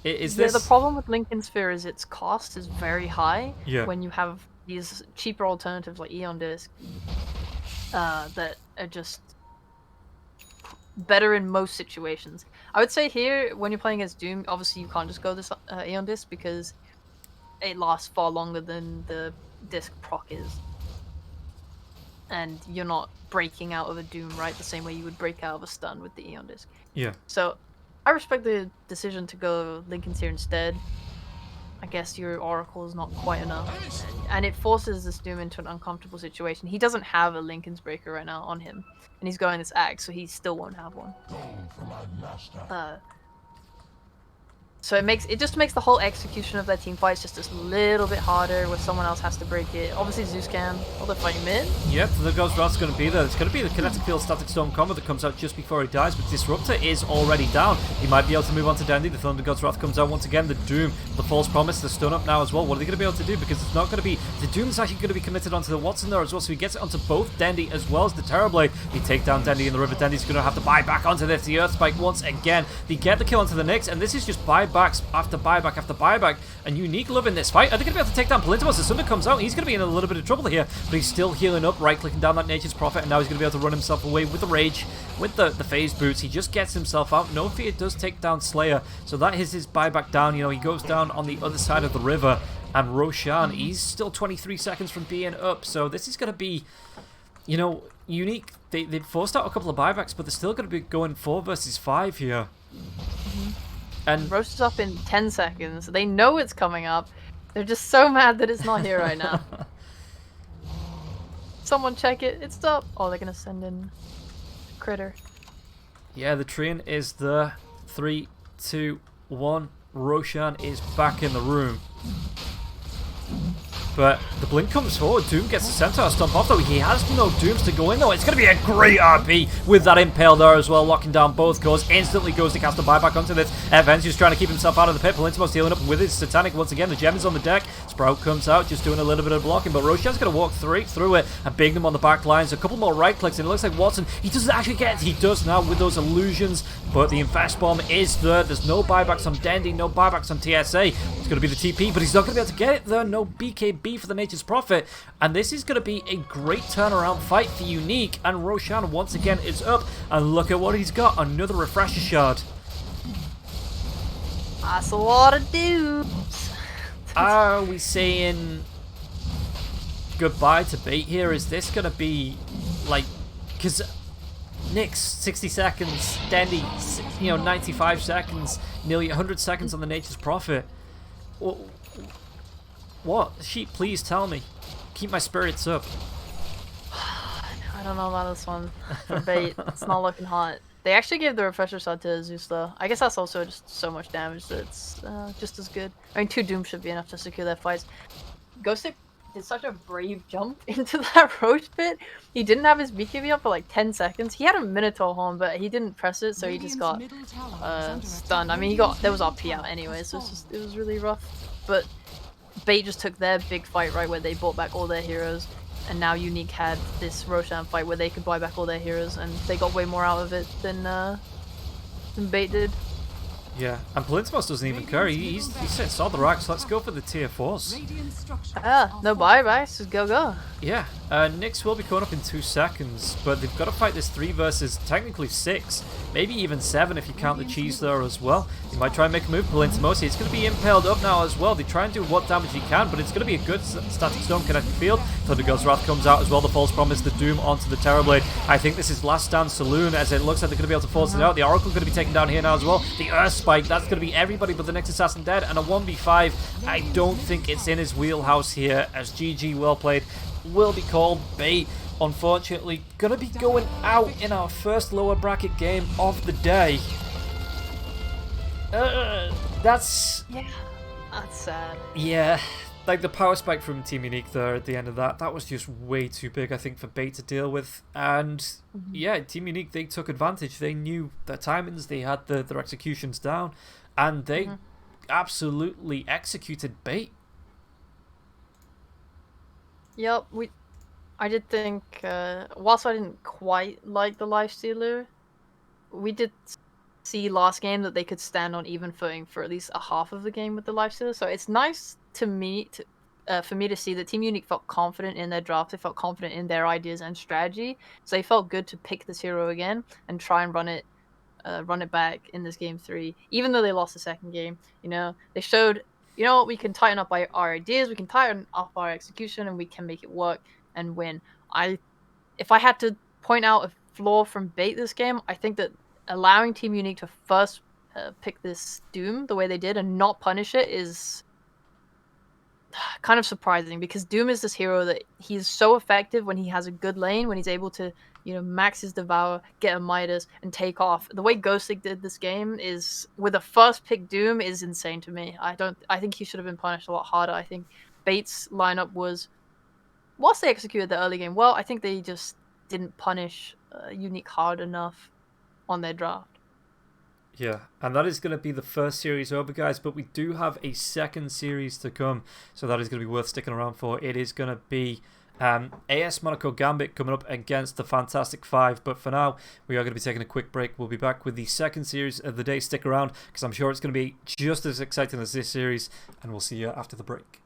The problem with Lincoln Sphere is its cost is very high when you have these cheaper alternatives like Aeon Disc that are just better in most situations. I would say here, when you're playing against Doom, obviously you can't just go this Aeon Disc because it lasts far longer than the disc proc is. And you're not breaking out of a Doom, right? The same way you would break out of a stun with the Aeon Disc. Yeah. So, I respect the decision to go Lincoln Sphere instead. I guess your Oracle is not quite enough. And it forces this Doom into an uncomfortable situation. He doesn't have a Lincoln's Breaker right now on him. And he's going this Axe, so he still won't have one. So it just makes the whole execution of their team fights just a little bit harder, where someone else has to break it. Obviously Zeus can, although fighting mid. Yep, the Ghost Wrath's going to be there. It's going to be the Kinetic Field Static Storm combo that comes out just before he dies, but Disruptor is already down. He might be able to move on to Dandy. The Thunder God's Wrath comes out once again. The Doom, the False Promise, the Stun Up now as well. What are they going to be able to do? Because it's not going to be... The Doom's actually going to be committed onto the Watson there as well, so he gets it onto both Dandy as well as the Terrorblade. They take down Dandy in the river. Dandy's going to have to buy back onto this. The Earth Spike once again. They get the kill onto the Nyx, and this is just buybacks after buyback after buyback. And Unique loving this fight. Are they going to be able to take down Palintimos? The Sunder comes out. He's going to be in a little bit of trouble here, but he's still healing up, right-clicking down that Nature's Prophet, and now he's going to be able to run himself away with the Rage, with the phase boots. He just gets himself out. No Fear does take down Slayer, so that is his buyback down. You know, he goes down on the other side of the river, and Roshan, he's still 23 seconds from being up, so this is going to be, you know, Unique. They've forced out a couple of buybacks, but they're still going to be going 4 versus 5 here. And Roast is up in 10 seconds. They know it's coming up. They're just so mad that it's not here right now. Someone check it. It's up. Oh, they're gonna send in Critter. yeah, the train is there. 3, 2, 1. Roshan is back in the room. But the blink comes forward. Doom gets the Centaur stomp off, though. He has no Dooms to go in, though. It's going to be a great RP with that Impale there as well, locking down both cores. Instantly goes to cast a buyback onto this. Evans just trying to keep himself out of the pit. Palintimos dealing up with his Satanic once again. The gem is on the deck. Sprout comes out, just doing a little bit of blocking, but Roshan's going to walk through it and bang them on the back lines. A couple more right clicks, and it looks like Watson, he doesn't actually get it. He does now with those illusions, but the Infest Bomb is there. There's no buybacks on Dandy, no buybacks on TSA. It's going to be the TP, but he's not going to be able to get it there. No BKB for the Nature's Prophet. And this is going to be a great turnaround fight for Unique, and Roshan once again is up, and look at what he's got, another Refresher Shard. That's a lot of dudes. Are we saying goodbye to Bait here? Is this going to be like, because Nyx 60 seconds, Dandy 95 seconds, nearly 100 seconds on the Nature's Prophet. What? Sheep, please tell me. Keep my spirits up. I don't know about this one. For Bait, it's not looking hot. They actually gave the Refresher Shot to Zeus, though. I guess that's also just so much damage that it's just as good. I mean, 2 Dooms should be enough to secure their fights. Ghostic did such a brave jump into that Roach pit. He didn't have his BKB up for like 10 seconds. He had a Minotaur horn, but he didn't press it, so he just got stunned. I mean, there was RP out anyway, so it was really rough. But Bait just took their big fight right where they brought back all their heroes, and now Unique had this Roshan fight where they could buy back all their heroes, and they got way more out of it than Bait did. Yeah, and Palintimos doesn't even care. He said, "Saw the racks. Let's go for the tier 4s." No buybacks, just go. Yeah, Nyx will be coming up in 2 seconds, but they've got to fight this 3 versus technically 6, maybe even 7 if you count the cheese there as well. He might try and make a move, Palintimos. It's going to be impaled up now as well. They try and do what damage he can, but it's going to be a good Static Storm connected field. Thunder God's Wrath comes out as well. The False Promise, the Doom onto the Terrorblade. I think this is Last Stand Saloon, as it looks like they're going to be able to force it out. The Oracle going to be taken down here now as well. The Earth Spike, that's going to be everybody but the next Assassin dead, and a 1v5. I don't think it's in his wheelhouse here, as GG, well played, will be called. Bait, unfortunately, going to be going out in our first lower bracket game of the day. That's sad. Yeah, like the power spike from Team Unique there at the end of that was just way too big, I think, for Bait to deal with. And yeah, Team Unique, they took advantage. They knew their timings, they had their executions down, and they absolutely executed Bait. Yep, I did think, whilst I didn't quite like the Lifestealer, we did see last game that they could stand on even footing for at least a half of the game with the Lifestealer, so it's nice to me for me to see that Team Unique felt confident in their draft, they felt confident in their ideas and strategy, so they felt good to pick this hero again and try and run it back in this game 3, even though they lost the second game. They showed, we can tighten up our ideas, we can tighten up our execution, and we can make it work and win. If I had to point out a flaw from Bait this game, I think that allowing Team Unique to first pick this Doom the way they did and not punish it is kind of surprising, because Doom is this hero that he's so effective when he has a good lane, when he's able to max his Devour, get a Midas, and take off. The way Ghost League did this game is with a first pick Doom is insane to me. I think he should have been punished a lot harder. I think Bates' lineup was, whilst they executed the early game well, I think they just didn't punish Unique hard enough on their draft. Yeah, and that is going to be the first series over, guys, but we do have a second series to come, so that is going to be worth sticking around for. It is going to be AS Monaco Gambit coming up against the Fantastic Five, but for now, we are going to be taking a quick break. We'll be back with the second series of the day. Stick around, because I'm sure it's going to be just as exciting as this series, and we'll see you after the break.